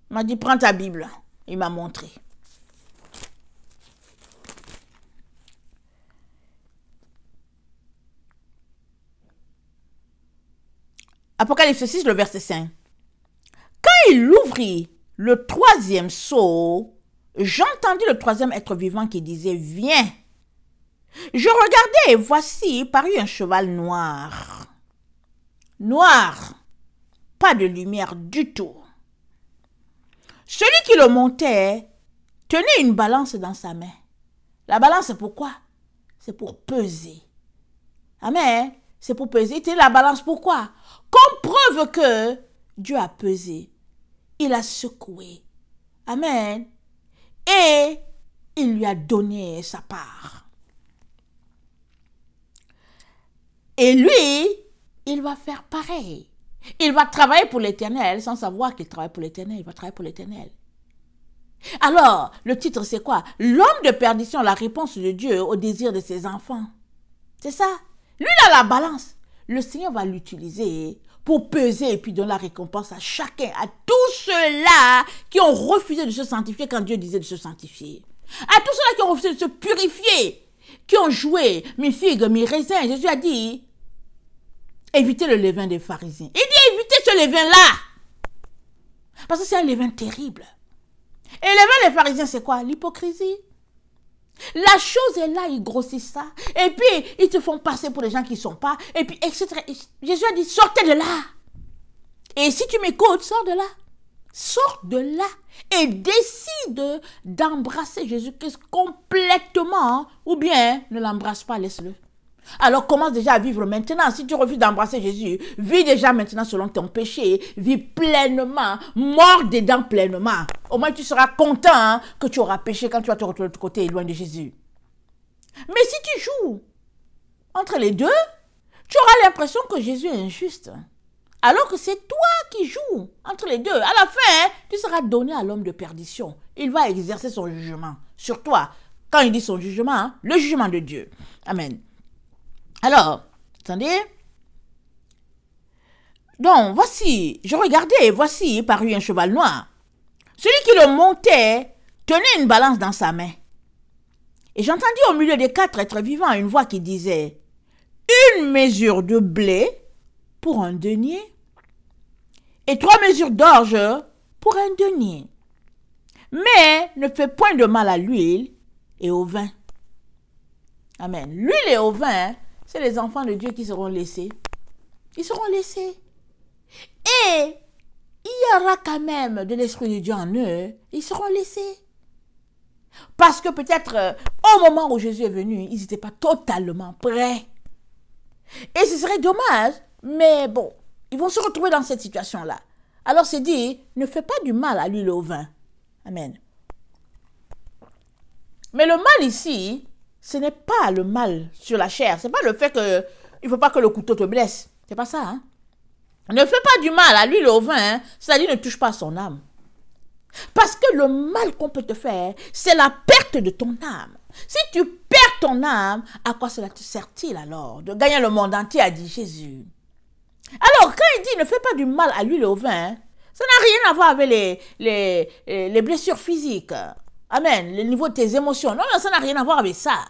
Il m'a dit, prends ta Bible. Il m'a montré. Apocalypse 6, le verset 5. Quand il ouvrit le 3e sceau, j'entendis le 3e être vivant qui disait, viens. Je regardai et voici parut un cheval noir. Noir, pas de lumière du tout. Celui qui le montait tenait une balance dans sa main. La balance, c'est pourquoi? C'est pour peser. Amen. C'est pour peser. Il tenait la balance, pourquoi? Comme preuve que Dieu a pesé. Il a secoué. Amen. Et il lui a donné sa part. Et lui, il va faire pareil. Il va travailler pour l'Éternel sans savoir qu'il travaille pour l'Éternel. Il va travailler pour l'Éternel. Alors, le titre c'est quoi? L'homme de perdition, la réponse de Dieu au désir de ses enfants. C'est ça. Lui, il a la balance. Le Seigneur va l'utiliser pour peser et puis donner la récompense à chacun, à tous ceux-là qui ont refusé de se sanctifier quand Dieu disait de se sanctifier. À tous ceux-là qui ont refusé de se purifier, qui ont joué mi-figue, mi-raisin. Jésus a dit, évitez le levain des pharisiens. Il dit, évitez ce levain-là. Parce que c'est un levain terrible. Et le levain des pharisiens, c'est quoi? L'hypocrisie. La chose est là, ils grossissent ça. Et puis, ils te font passer pour des gens qui ne sont pas. Et puis, etc. Jésus a dit, sortez de là. Et si tu m'écoutes, sors de là. Sors de là. Et décide d'embrasser Jésus-Christ complètement. Ou bien, ne l'embrasse pas, laisse-le. Alors commence déjà à vivre maintenant. Si tu refuses d'embrasser Jésus, vis déjà maintenant selon ton péché. Vis pleinement, mors dedans pleinement. Au moins tu seras content que tu auras péché quand tu vas te retrouver de l'autre côté, loin de Jésus. Mais si tu joues entre les deux, tu auras l'impression que Jésus est injuste. Alors que c'est toi qui joues entre les deux. À la fin, tu seras donné à l'homme de perdition. Il va exercer son jugement sur toi. Quand il dit son jugement, le jugement de Dieu. Amen. Alors, attendez. Donc, voici, je regardais et voici parut un cheval noir. Celui qui le montait tenait une balance dans sa main. Et j'entendis au milieu des 4 êtres vivants une voix qui disait, une mesure de blé pour un denier et 3 mesures d'orge pour un denier. Mais ne fais point de mal à l'huile et au vin. Amen. L'huile et au vin, c'est les enfants de Dieu qui seront laissés. Ils seront laissés. Et il y aura quand même de l'Esprit de Dieu en eux. Ils seront laissés. Parce que peut-être au moment où Jésus est venu, ils n'étaient pas totalement prêts. Et ce serait dommage, mais bon, ils vont se retrouver dans cette situation-là. Alors c'est dit, ne fais pas du mal à l'huile et au vin. Amen. Mais le mal ici, ce n'est pas le mal sur la chair. Ce n'est pas le fait que il ne faut pas que le couteau te blesse. C'est pas ça. Hein? Ne fais pas du mal à l'huile et au vin. Hein? C'est-à-dire ne touche pas à son âme. Parce que le mal qu'on peut te faire, c'est la perte de ton âme. Si tu perds ton âme, à quoi cela te sert-il alors? De gagner le monde entier, a dit Jésus. Alors, quand il dit ne fais pas du mal à l'huile et au vin, ça n'a rien à voir avec les blessures physiques. Amen. Le niveau de tes émotions. Non, ça n'a rien à voir avec ça.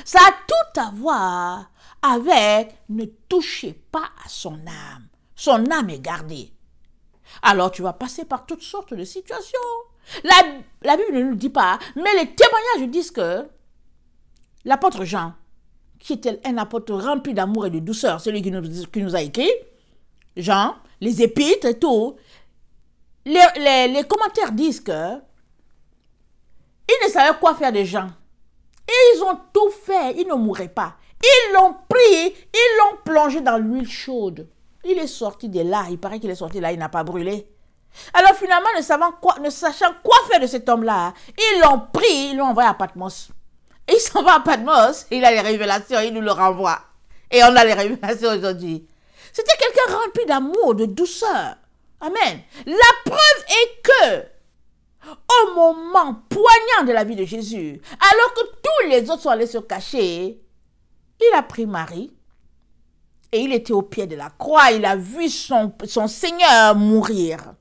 Ça a tout à voir avec ne touchez pas à son âme. Son âme est gardée. Alors tu vas passer par toutes sortes de situations. La Bible ne nous dit pas, mais les témoignages disent que l'apôtre Jean, qui était un apôtre rempli d'amour et de douceur, celui qui nous a écrit, Jean, les épîtres et tout, les commentaires disent que ils ne savaient quoi faire des gens. Et ils ont tout fait, ils ne mourraient pas. Ils l'ont pris, ils l'ont plongé dans l'huile chaude. Il est sorti de là, il paraît qu'il est sorti de là, il n'a pas brûlé. Alors finalement, ne sachant quoi faire de cet homme-là, ils l'ont pris, ils l'ont envoyé à Patmos. Et il s'en va à Patmos, il a les révélations, il nous le renvoie. Et on a les révélations aujourd'hui. C'était quelqu'un rempli d'amour, de douceur. Amen. La preuve est que, au moment poignant de la vie de Jésus, alors que tous les autres sont allés se cacher, il a pris Marie et il était au pied de la croix. Il a vu son Seigneur mourir.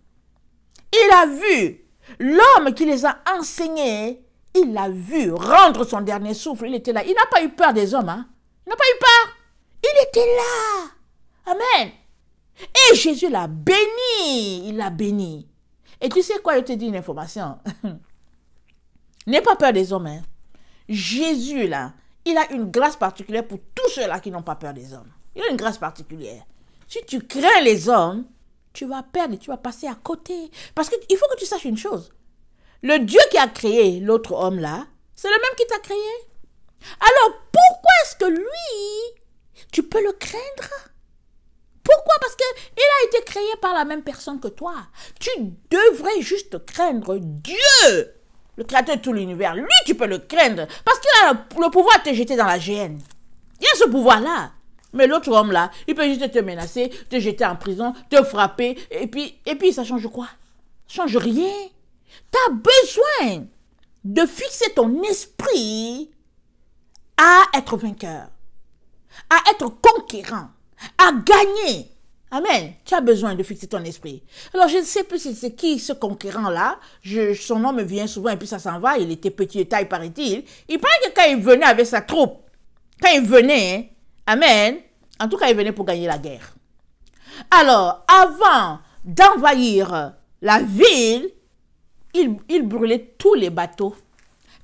Il a vu l'homme qui les a enseignés. Il l'a vu rendre son dernier souffle. Il était là. Il n'a pas eu peur des hommes. Hein? Il n'a pas eu peur. Il était là. Amen. Et Jésus l'a béni. Il l'a béni. Et tu sais quoi, je te dis une information. N'aie pas peur des hommes. Hein. Jésus, là, il a une grâce particulière pour tous ceux-là qui n'ont pas peur des hommes. Il a une grâce particulière. Si tu crains les hommes, tu vas perdre, tu vas passer à côté. Parce qu'il faut que tu saches une chose. Le Dieu qui a créé l'autre homme-là, c'est le même qui t'a créé. Alors, pourquoi est-ce que lui, tu peux le craindre? Pourquoi? Parce qu'il a été créé par la même personne que toi. Tu devrais juste craindre Dieu, le créateur de tout l'univers. Lui, tu peux le craindre parce qu'il a le pouvoir de te jeter dans la géhenne. Il a ce pouvoir-là. Mais l'autre homme-là, il peut juste te menacer, te jeter en prison, te frapper. Et puis ça change quoi? Ça change rien. Tu as besoin de fixer ton esprit à être vainqueur, à être conquérant, à gagner. Amen. Tu as besoin de fixer ton esprit. Alors, je ne sais plus si c'est qui ce conquérant-là. Son nom me vient souvent et puis ça s'en va. Il était petit de taille, paraît-il. Il paraît que quand il venait avec sa troupe, quand il venait, amen, en tout cas, il venait pour gagner la guerre. Alors, avant d'envahir la ville, il brûlait tous les bateaux.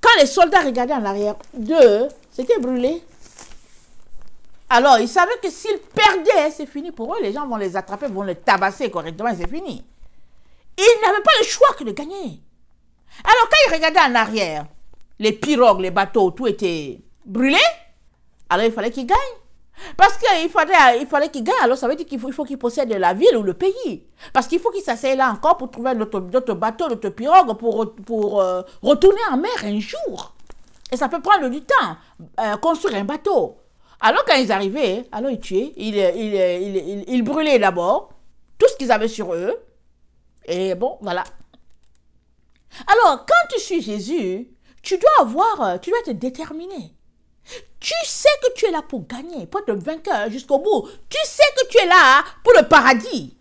Quand les soldats regardaient en arrière d'eux, c'était brûlé. Alors, ils savaient que s'ils perdaient, c'est fini pour eux. Les gens vont les attraper, vont les tabasser correctement et c'est fini. Ils n'avaient pas le choix que de gagner. Alors, quand ils regardaient en arrière, les pirogues, les bateaux, tout était brûlé. Alors, il fallait qu'ils gagnent. Parce qu'il fallait qu'ils gagnent. Alors, ça veut dire qu'il faut qu'ils possèdent la ville ou le pays. Parce qu'il faut qu'ils s'asseyent là encore pour trouver d'autres bateaux, d'autres pirogues pour retourner en mer un jour. Et ça peut prendre du temps, construire un bateau. Alors, quand ils arrivaient, alors ils tuaient, ils brûlaient d'abord tout ce qu'ils avaient sur eux. Et bon, voilà. Alors, quand tu suis Jésus, tu dois être déterminé. Tu sais que tu es là pour gagner, pour être vainqueur jusqu'au bout. Tu sais que tu es là pour le paradis.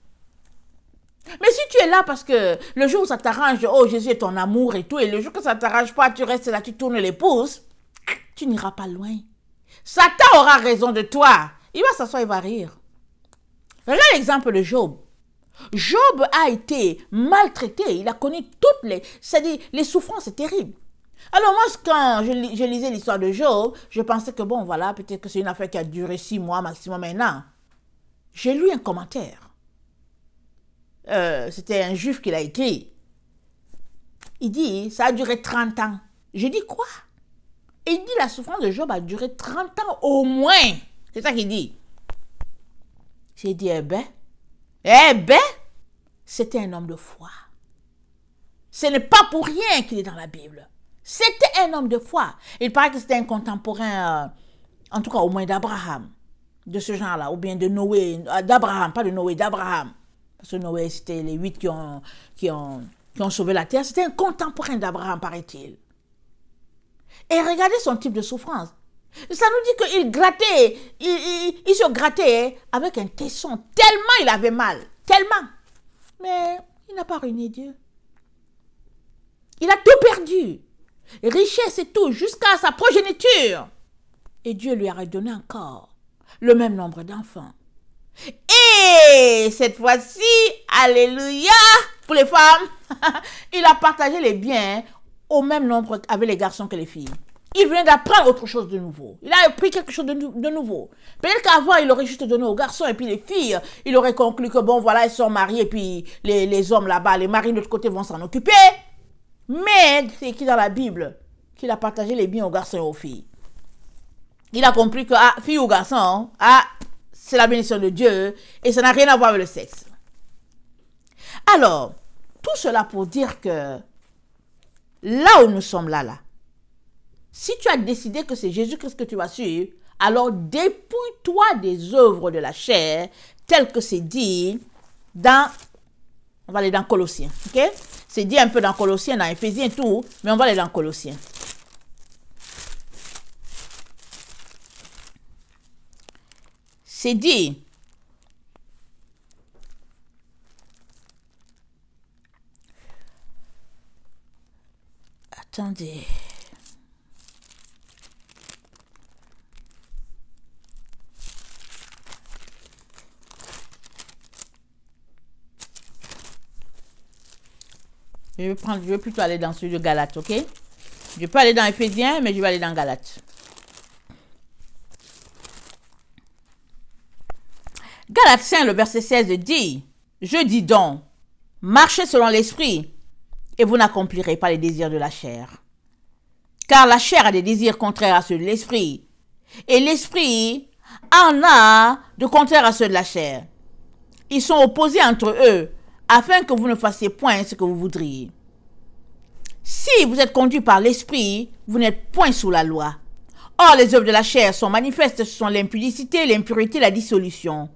Mais si tu es là parce que le jour où ça t'arrange, oh Jésus est ton amour et tout, et le jour que ça ne t'arrange pas, tu restes là, tu tournes les pouces, tu n'iras pas loin. Satan aura raison de toi. Il va s'asseoir, il va rire. Regarde l'exemple de Job. Job a été maltraité. Il a connu les souffrances terribles. Alors moi, quand je lisais l'histoire de Job, je pensais que bon, voilà, peut-être que c'est une affaire qui a duré 6 mois maximum maintenant. J'ai lu un commentaire. C'était un juif qui l'a écrit. Il dit, ça a duré 30 ans. J'ai dit quoi? Et il dit la souffrance de Job a duré 30 ans au moins. C'est ça qu'il dit. J'ai dit, eh ben, c'était un homme de foi. Ce n'est pas pour rien qu'il est dans la Bible. C'était un homme de foi. Il paraît que c'était un contemporain, en tout cas au moins d'Abraham, de ce genre-là, ou bien de Noé, d'Abraham, pas de Noé, d'Abraham. Parce que Noé, c'était les 8 qui ont sauvé la terre. C'était un contemporain d'Abraham, paraît-il. Et regardez son type de souffrance. Ça nous dit qu'il grattait, il se grattait avec un tesson, tellement il avait mal, tellement. Mais il n'a pas ruiné Dieu. Il a tout perdu. Richesse et tout, jusqu'à sa progéniture. Et Dieu lui a redonné encore le même nombre d'enfants. Et cette fois-ci, alléluia, pour les femmes, il a partagé les biens au même nombre avec les garçons que les filles. Il venait d'apprendre autre chose de nouveau. Il a appris quelque chose de nouveau. Peut-être qu'avant, il aurait juste donné aux garçons et puis les filles, il aurait conclu que bon, voilà, ils sont mariés et puis les hommes là-bas, les maris de l'autre côté vont s'en occuper. Mais c'est écrit dans la Bible qu'il a partagé les biens aux garçons et aux filles. Il a compris que, fille ou garçon, c'est la bénédiction de Dieu et ça n'a rien à voir avec le sexe. Alors, tout cela pour dire que là où nous sommes là, si tu as décidé que c'est Jésus-Christ que tu vas suivre, alors dépouille-toi des œuvres de la chair, telles que c'est dit dans, on va aller dans Colossiens, ok? C'est dit un peu dans Colossiens, dans Éphésiens et tout, mais on va aller dans Colossiens. C'est dit, attendez, Je vais plutôt aller dans celui de Galates, ok? Je peux aller dans Éphésiens, mais je vais aller dans Galates. Galates 5, le verset 16 dit, « Je dis donc, marchez selon l'esprit, et vous n'accomplirez pas les désirs de la chair. Car la chair a des désirs contraires à ceux de l'esprit, et l'esprit en a de contraires à ceux de la chair. Ils sont opposés entre eux, afin que vous ne fassiez point ce que vous voudriez. Si vous êtes conduits par l'esprit, vous n'êtes point sous la loi. Or, les œuvres de la chair sont manifestes, ce sont l'impudicité, l'impurité, la dissolution,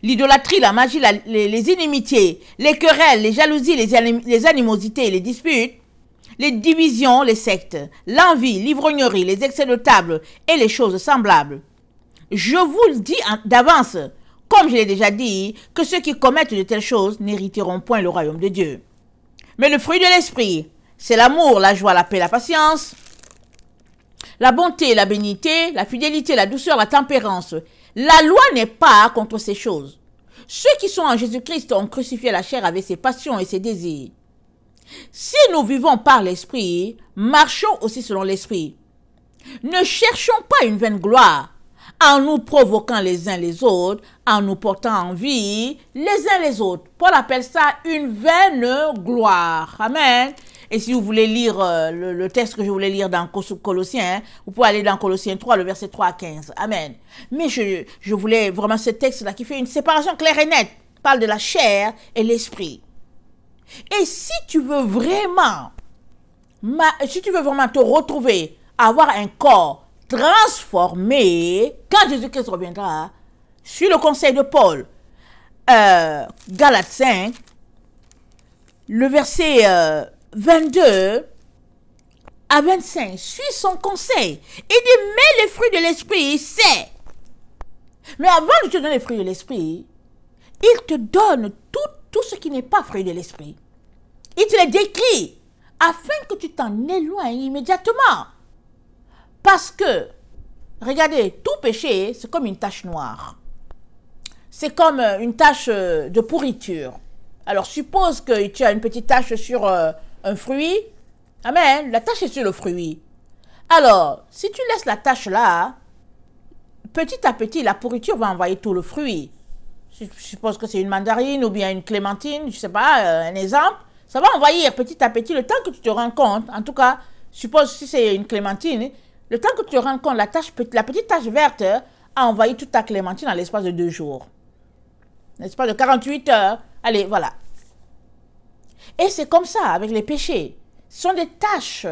l'idolâtrie, la magie, les inimitiés, les querelles, les jalousies, les animosités, les disputes, les divisions, les sectes, l'envie, l'ivrognerie, les excès de table et les choses semblables. Je vous le dis d'avance, comme je l'ai déjà dit, que ceux qui commettent de telles choses n'hériteront point le royaume de Dieu. Mais le fruit de l'esprit, c'est l'amour, la joie, la paix, la patience, la bonté, la bénignité, la fidélité, la douceur, la tempérance. La loi n'est pas contre ces choses. Ceux qui sont en Jésus-Christ ont crucifié la chair avec ses passions et ses désirs. Si nous vivons par l'esprit, marchons aussi selon l'esprit. Ne cherchons pas une vaine gloire, en nous provoquant les uns les autres, en nous portant envie les uns les autres. Paul appelle ça une vaine gloire. Amen. Et si vous voulez lire le texte que je voulais lire dans Colossiens, vous pouvez aller dans Colossiens 3, le verset 3 à 15. Amen. Mais je voulais vraiment ce texte-là qui fait une séparation claire et nette, parle de la chair et l'esprit. Et si tu veux vraiment te retrouver, avoir un corps transformé, quand Jésus-Christ reviendra, sur le conseil de Paul, Galates 5, le verset 22 à 25, suis son conseil. Il dit, mais les fruits de l'esprit, c'est. Mais avant de te donner les fruits de l'esprit, il te donne tout ce qui n'est pas fruit de l'esprit. Il te les décrit afin que tu t'en éloignes immédiatement. Parce que, regardez, tout péché, c'est comme une tache noire. C'est comme une tache de pourriture. Alors, suppose que tu as une petite tache sur un fruit. Amen. La tache est sur le fruit. Alors, si tu laisses la tache là, petit à petit, la pourriture va envahir tout le fruit. Je suppose que c'est une mandarine ou bien une clémentine, je ne sais pas, un exemple. Ça va envahir petit à petit, le temps que tu te rends compte, en tout cas, suppose si c'est une clémentine, le temps que tu te rends compte, la petite tache verte a envahi toute ta clémentine en l'espace de 2 jours. L'espace de 48 heures, allez, voilà. Et c'est comme ça avec les péchés. Ce sont des taches.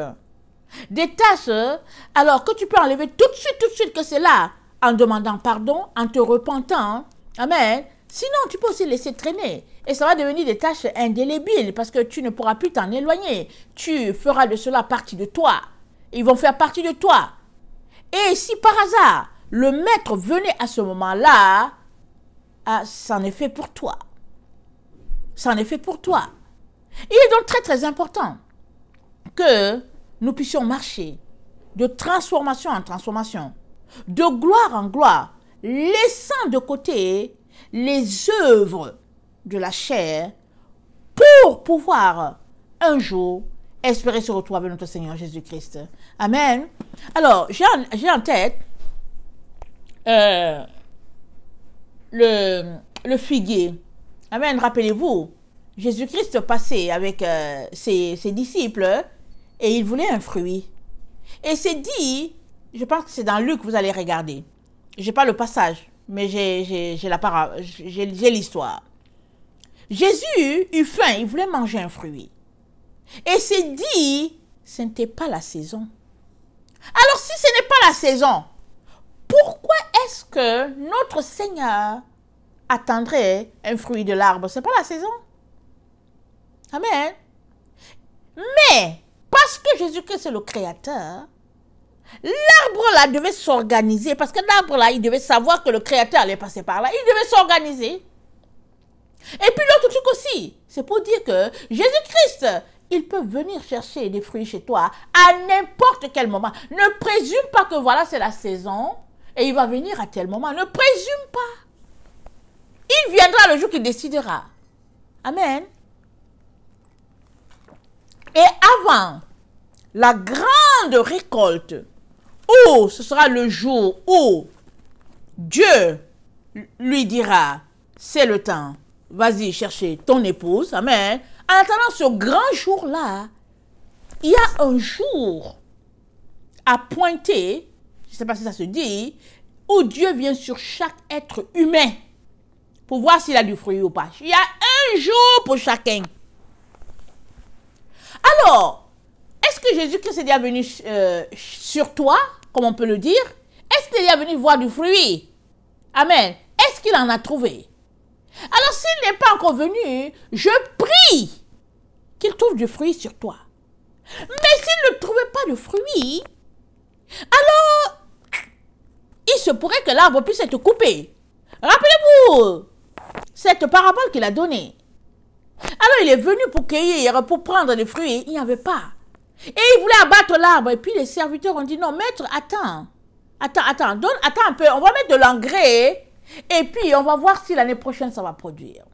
Des taches, alors que tu peux enlever tout de suite que c'est là, en demandant pardon, en te repentant. Amen. Sinon, tu peux aussi laisser traîner. Et ça va devenir des tâches indélébiles parce que tu ne pourras plus t'en éloigner. Tu feras de cela partie de toi. Ils vont faire partie de toi. Et si par hasard, le maître venait à ce moment-là, c'en est fait pour toi. C'en est fait pour toi. Il est donc très très important que nous puissions marcher de transformation en transformation, de gloire en gloire, laissant de côté les œuvres de la chair pour pouvoir un jour espérer se retrouver avec notre Seigneur Jésus-Christ. Amen. Alors, j'ai en tête le figuier. Amen. Rappelez-vous, Jésus-Christ passait avec ses disciples et il voulait un fruit. Et c'est dit, je pense que c'est dans Luc, vous allez regarder. Je n'ai pas le passage, mais j'ai l'histoire. Jésus eut faim, il voulait manger un fruit. Et c'est dit, ce n'était pas la saison. Alors si ce n'est pas la saison, pourquoi est-ce que notre Seigneur attendrait un fruit de l'arbre? Ce n'est pas la saison. Amen. Mais, parce que Jésus-Christ est le Créateur, l'arbre là devait s'organiser, parce que l'arbre là, il devait savoir que le Créateur allait passer par là, il devait s'organiser. Et puis l'autre truc aussi, c'est pour dire que Jésus-Christ, il peut venir chercher des fruits chez toi à n'importe quel moment. Ne présume pas que voilà, c'est la saison et il va venir à tel moment. Ne présume pas. Il viendra le jour qu'il décidera. Amen. Et avant la grande récolte, où ce sera le jour où Dieu lui dira, c'est le temps, vas-y chercher ton épouse, amen. En attendant ce grand jour-là, il y a un jour à pointer, je ne sais pas si ça se dit, où Dieu vient sur chaque être humain pour voir s'il a du fruit ou pas. Il y a un jour pour chacun. Alors, est-ce que Jésus-Christ est déjà venu sur toi, comme on peut le dire? Est-ce qu'il est déjà venu voir du fruit? Amen. Est-ce qu'il en a trouvé? Alors, s'il n'est pas encore venu, je prie qu'il trouve du fruit sur toi. Mais s'il ne trouvait pas de fruit, alors, il se pourrait que l'arbre puisse être coupé. Rappelez-vous cette parabole qu'il a donnée. Alors, il est venu pour cueillir, pour prendre des fruits. Il n'y avait pas. Et il voulait abattre l'arbre. Et puis, les serviteurs ont dit, non, maître, attends un peu. On va mettre de l'engrais. Et puis, on va voir si l'année prochaine, ça va produire.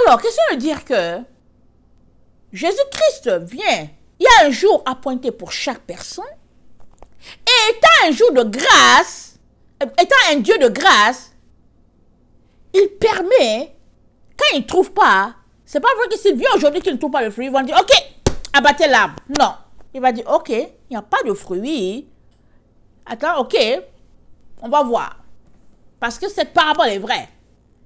Alors, question de dire que Jésus-Christ vient. Il y a un jour à pointer pour chaque personne. Et étant un jour de grâce, étant un Dieu de grâce, il permet, quand il ne trouve pas, c'est pas vrai que s'il vient aujourd'hui qu'il ne trouve pas le fruit, ils vont dire, ok, abattez l'arbre. Non. Il va dire, ok, il n'y a pas de fruit. Attends, ok, on va voir. Parce que cette parabole est vraie.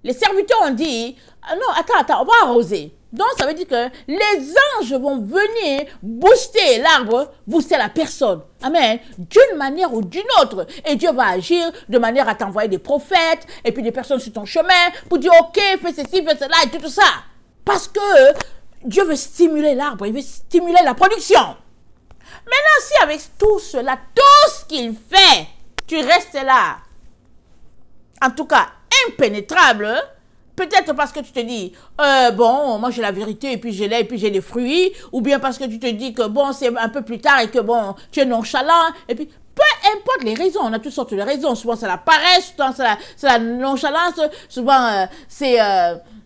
Les serviteurs ont dit, non, attends, on va arroser. Donc, ça veut dire que les anges vont venir booster l'arbre, booster la personne. Amen. D'une manière ou d'une autre. Et Dieu va agir de manière à t'envoyer des prophètes et puis des personnes sur ton chemin pour dire, ok, fais ceci, fais cela et tout ça. Parce que Dieu veut stimuler l'arbre, il veut stimuler la production. Maintenant, si avec tout cela, tout ce qu'il fait, tu restes là, en tout cas impénétrable, peut-être parce que tu te dis, bon, moi j'ai la vérité et puis j'ai l'ai et puis j'ai les fruits, ou bien parce que tu te dis que bon, c'est un peu plus tard et que bon, tu es nonchalant, et puis peu importe les raisons, on a toutes sortes de raisons, souvent c'est la paresse, souvent c'est la nonchalance, souvent c'est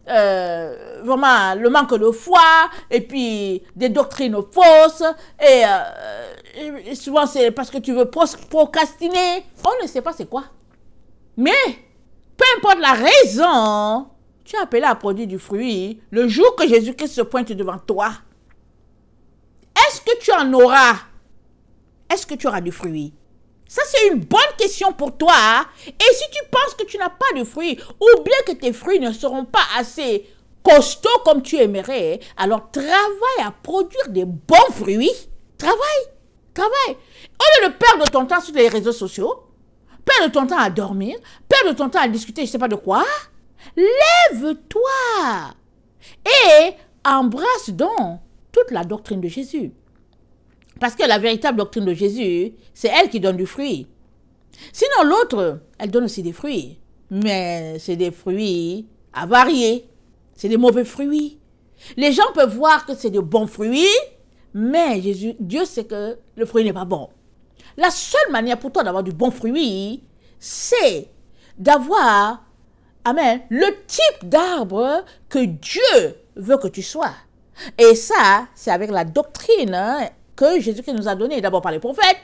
vraiment le manque de foi, et puis des doctrines fausses, et souvent c'est parce que tu veux procrastiner, on ne sait pas c'est quoi. Mais, peu importe la raison, tu es appelé à produire du fruit le jour que Jésus-Christ se pointe devant toi. Est-ce que tu en auras? Est-ce que tu auras du fruit? Ça, c'est une bonne question pour toi. Et si tu penses que tu n'as pas de fruits, ou bien que tes fruits ne seront pas assez costauds comme tu aimerais, alors travaille à produire des bons fruits. Travaille. Au lieu de perdre ton temps sur les réseaux sociaux, perdre ton temps à dormir, perdre ton temps à discuter, je ne sais pas de quoi, lève-toi et embrasse donc toute la doctrine de Jésus. Parce que la véritable doctrine de Jésus, c'est elle qui donne du fruit. Sinon, l'autre, elle donne aussi des fruits. Mais c'est des fruits avariés. C'est des mauvais fruits. Les gens peuvent voir que c'est de bons fruits, mais Dieu sait que le fruit n'est pas bon. La seule manière pour toi d'avoir du bon fruit, c'est d'avoir, amen, le type d'arbre que Dieu veut que tu sois. Et ça, c'est avec la doctrine que Jésus-Christ nous a donnée, d'abord par les prophètes.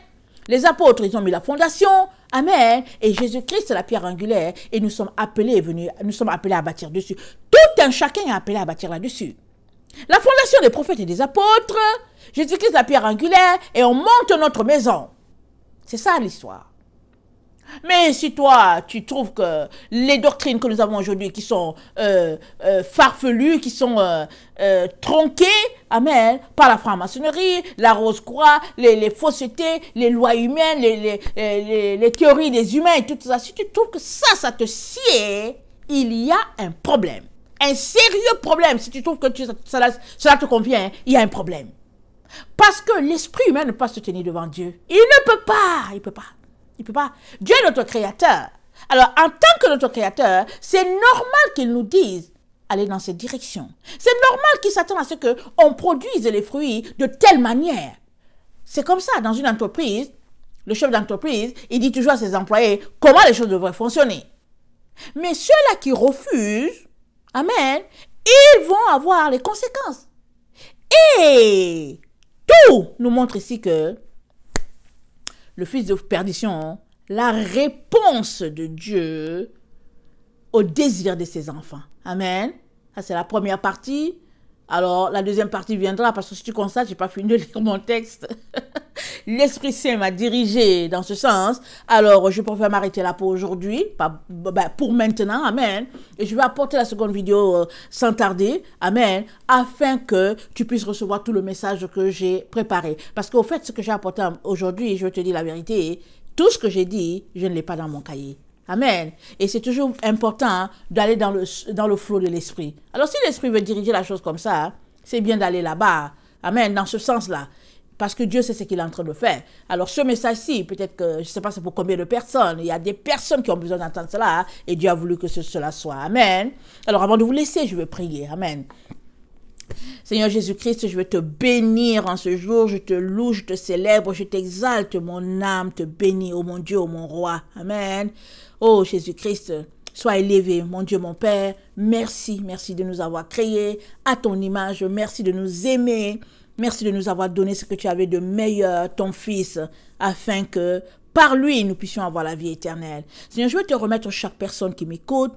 Les apôtres, ils ont mis la fondation, amen. Et Jésus-Christ, c'est la pierre angulaire. Et nous sommes appelés à bâtir dessus. Tout un chacun est appelé à bâtir là-dessus. La fondation des prophètes et des apôtres, Jésus-Christ, la pierre angulaire, et on monte notre maison. C'est ça l'histoire. Mais si toi, tu trouves que les doctrines que nous avons aujourd'hui, qui sont farfelues, qui sont tronquées, amen, par la franc-maçonnerie, la rose-croix, les faussetés, les lois humaines, les théories des humains et tout ça, si tu trouves que ça te sied, il y a un problème. Un sérieux problème. Si tu trouves que cela te convient, il y a un problème. Parce que l'esprit humain ne peut pas se tenir devant Dieu. Il ne peut pas. Il peut pas. Dieu est notre créateur. Alors, en tant que notre créateur, c'est normal qu'il nous dise aller dans cette direction. C'est normal qu'il s'attende à ce qu'on produise les fruits de telle manière. C'est comme ça, dans une entreprise, le chef d'entreprise, il dit toujours à ses employés comment les choses devraient fonctionner. Mais ceux-là qui refusent, amen, ils vont avoir les conséquences. Et tout nous montre ici que le fils de perdition, la réponse de Dieu au désir de ses enfants. Amen. Ça, c'est la première partie. Alors, la deuxième partie viendra parce que si tu constates, je n'ai pas fini de lire mon texte. L'Esprit Saint m'a dirigé dans ce sens. Alors, je préfère m'arrêter là pour aujourd'hui, pour maintenant. Amen. Et je vais apporter la seconde vidéo sans tarder. Amen. Afin que tu puisses recevoir tout le message que j'ai préparé. Parce qu'au fait, ce que j'ai apporté aujourd'hui, je vais te dire la vérité, tout ce que j'ai dit, je ne l'ai pas dans mon cahier. Amen. Et c'est toujours important d'aller dans le flot de l'esprit. Alors, si l'esprit veut diriger la chose comme ça, c'est bien d'aller là-bas. Amen. Dans ce sens-là. Parce que Dieu sait ce qu'il est en train de faire. Alors, ce message-ci, peut-être que, je ne sais pas c'est pour combien de personnes. Il y a des personnes qui ont besoin d'entendre cela. Et Dieu a voulu que cela soit. Amen. Alors, avant de vous laisser, je vais prier. Amen. Seigneur Jésus-Christ, je vais te bénir en ce jour, je te loue, je te célèbre, je t'exalte, mon âme te bénit, oh mon Dieu, oh mon roi. Amen. Oh Jésus-Christ, sois élevé, mon Dieu, mon Père. Merci, merci de nous avoir créés à ton image, merci de nous aimer, merci de nous avoir donné ce que tu avais de meilleur, ton Fils, afin que par lui, nous puissions avoir la vie éternelle. Seigneur, je veux te remettre chaque personne qui m'écoute.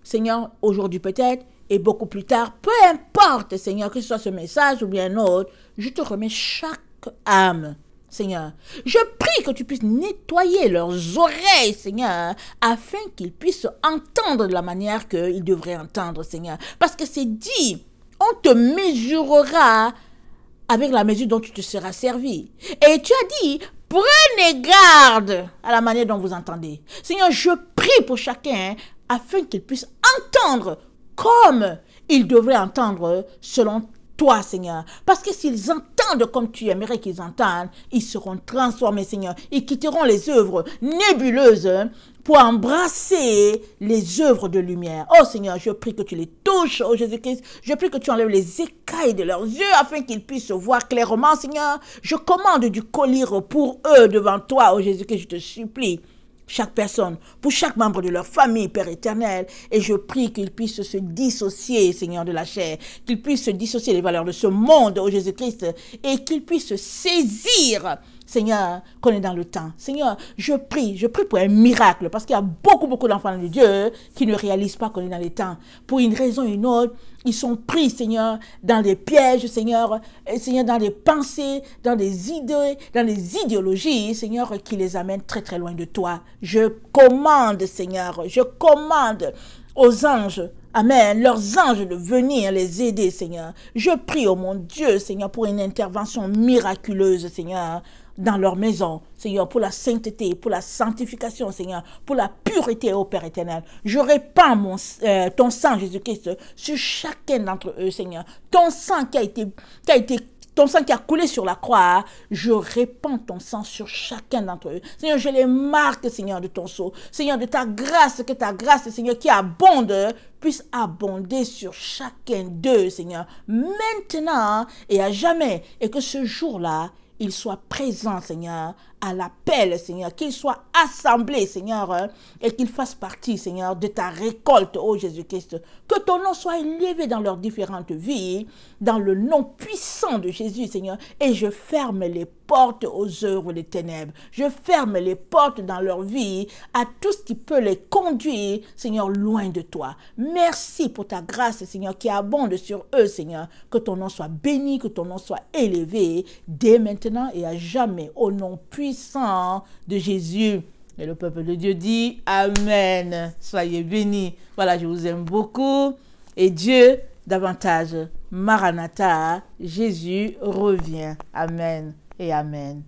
Seigneur, aujourd'hui peut-être, et beaucoup plus tard, peu importe, Seigneur, que ce soit ce message ou bien un autre, je te remets chaque âme, Seigneur. Je prie que tu puisses nettoyer leurs oreilles, Seigneur, afin qu'ils puissent entendre de la manière qu'ils devraient entendre, Seigneur. Parce que c'est dit, on te mesurera avec la mesure dont tu te seras servi. Et tu as dit, prenez garde à la manière dont vous entendez. Seigneur, je prie pour chacun afin qu'il puisse entendre comme ils devraient entendre selon toi, Seigneur. Parce que s'ils entendent comme tu aimerais qu'ils entendent, ils seront transformés, Seigneur. Ils quitteront les œuvres nébuleuses pour embrasser les œuvres de lumière. Oh Seigneur, je prie que tu les touches, oh Jésus-Christ. Je prie que tu enlèves les écailles de leurs yeux afin qu'ils puissent voir clairement, Seigneur. Je commande du collier pour eux devant toi, oh Jésus-Christ, je te supplie. Chaque personne, pour chaque membre de leur famille, Père éternel, et je prie qu'ils puissent se dissocier, Seigneur, de la chair, qu'ils puissent se dissocier des valeurs de ce monde, ô Jésus-Christ, et qu'ils puissent saisir, Seigneur, qu'on est dans le temps. Seigneur, je prie pour un miracle, parce qu'il y a beaucoup d'enfants de Dieu qui ne réalisent pas qu'on est dans les temps. Pour une raison ou une autre, ils sont pris, Seigneur, dans des pièges, Seigneur, dans des pensées, dans des idées, dans des idéologies, Seigneur, qui les amènent très loin de toi. Je commande, Seigneur, je commande aux anges, amen, leurs anges de venir les aider, Seigneur. Je prie, oh mon Dieu, Seigneur, pour une intervention miraculeuse, Seigneur, dans leur maison, Seigneur, pour la sainteté, pour la sanctification, Seigneur, pour la pureté, ô Père éternel. Je répands ton sang, Jésus-Christ, sur chacun d'entre eux, Seigneur. Ton sang ton sang qui a coulé sur la croix, je répands ton sang sur chacun d'entre eux. Seigneur, je les marque, Seigneur, de ton sceau. Seigneur, de ta grâce, que ta grâce, Seigneur, qui abonde, puisse abonder sur chacun d'eux, Seigneur, maintenant et à jamais. Et que ce jour-là, il soit présent, Seigneur, à l'appel, Seigneur, qu'il soit assemblé, Seigneur, et qu'il fasse partie, Seigneur, de ta récolte, ô Jésus-Christ. Que ton nom soit élevé dans leurs différentes vies, dans le nom puissant de Jésus, Seigneur. Et je ferme les portes aux œuvres des ténèbres. Je ferme les portes dans leur vie à tout ce qui peut les conduire, Seigneur, loin de toi. Merci pour ta grâce, Seigneur, qui abonde sur eux, Seigneur. Que ton nom soit béni, que ton nom soit élevé dès maintenant et à jamais, au nom puissant de Jésus. Et le peuple de Dieu dit Amen. Soyez bénis. Voilà, je vous aime beaucoup. Et Dieu davantage. Maranatha, Jésus revient. Amen et Amen.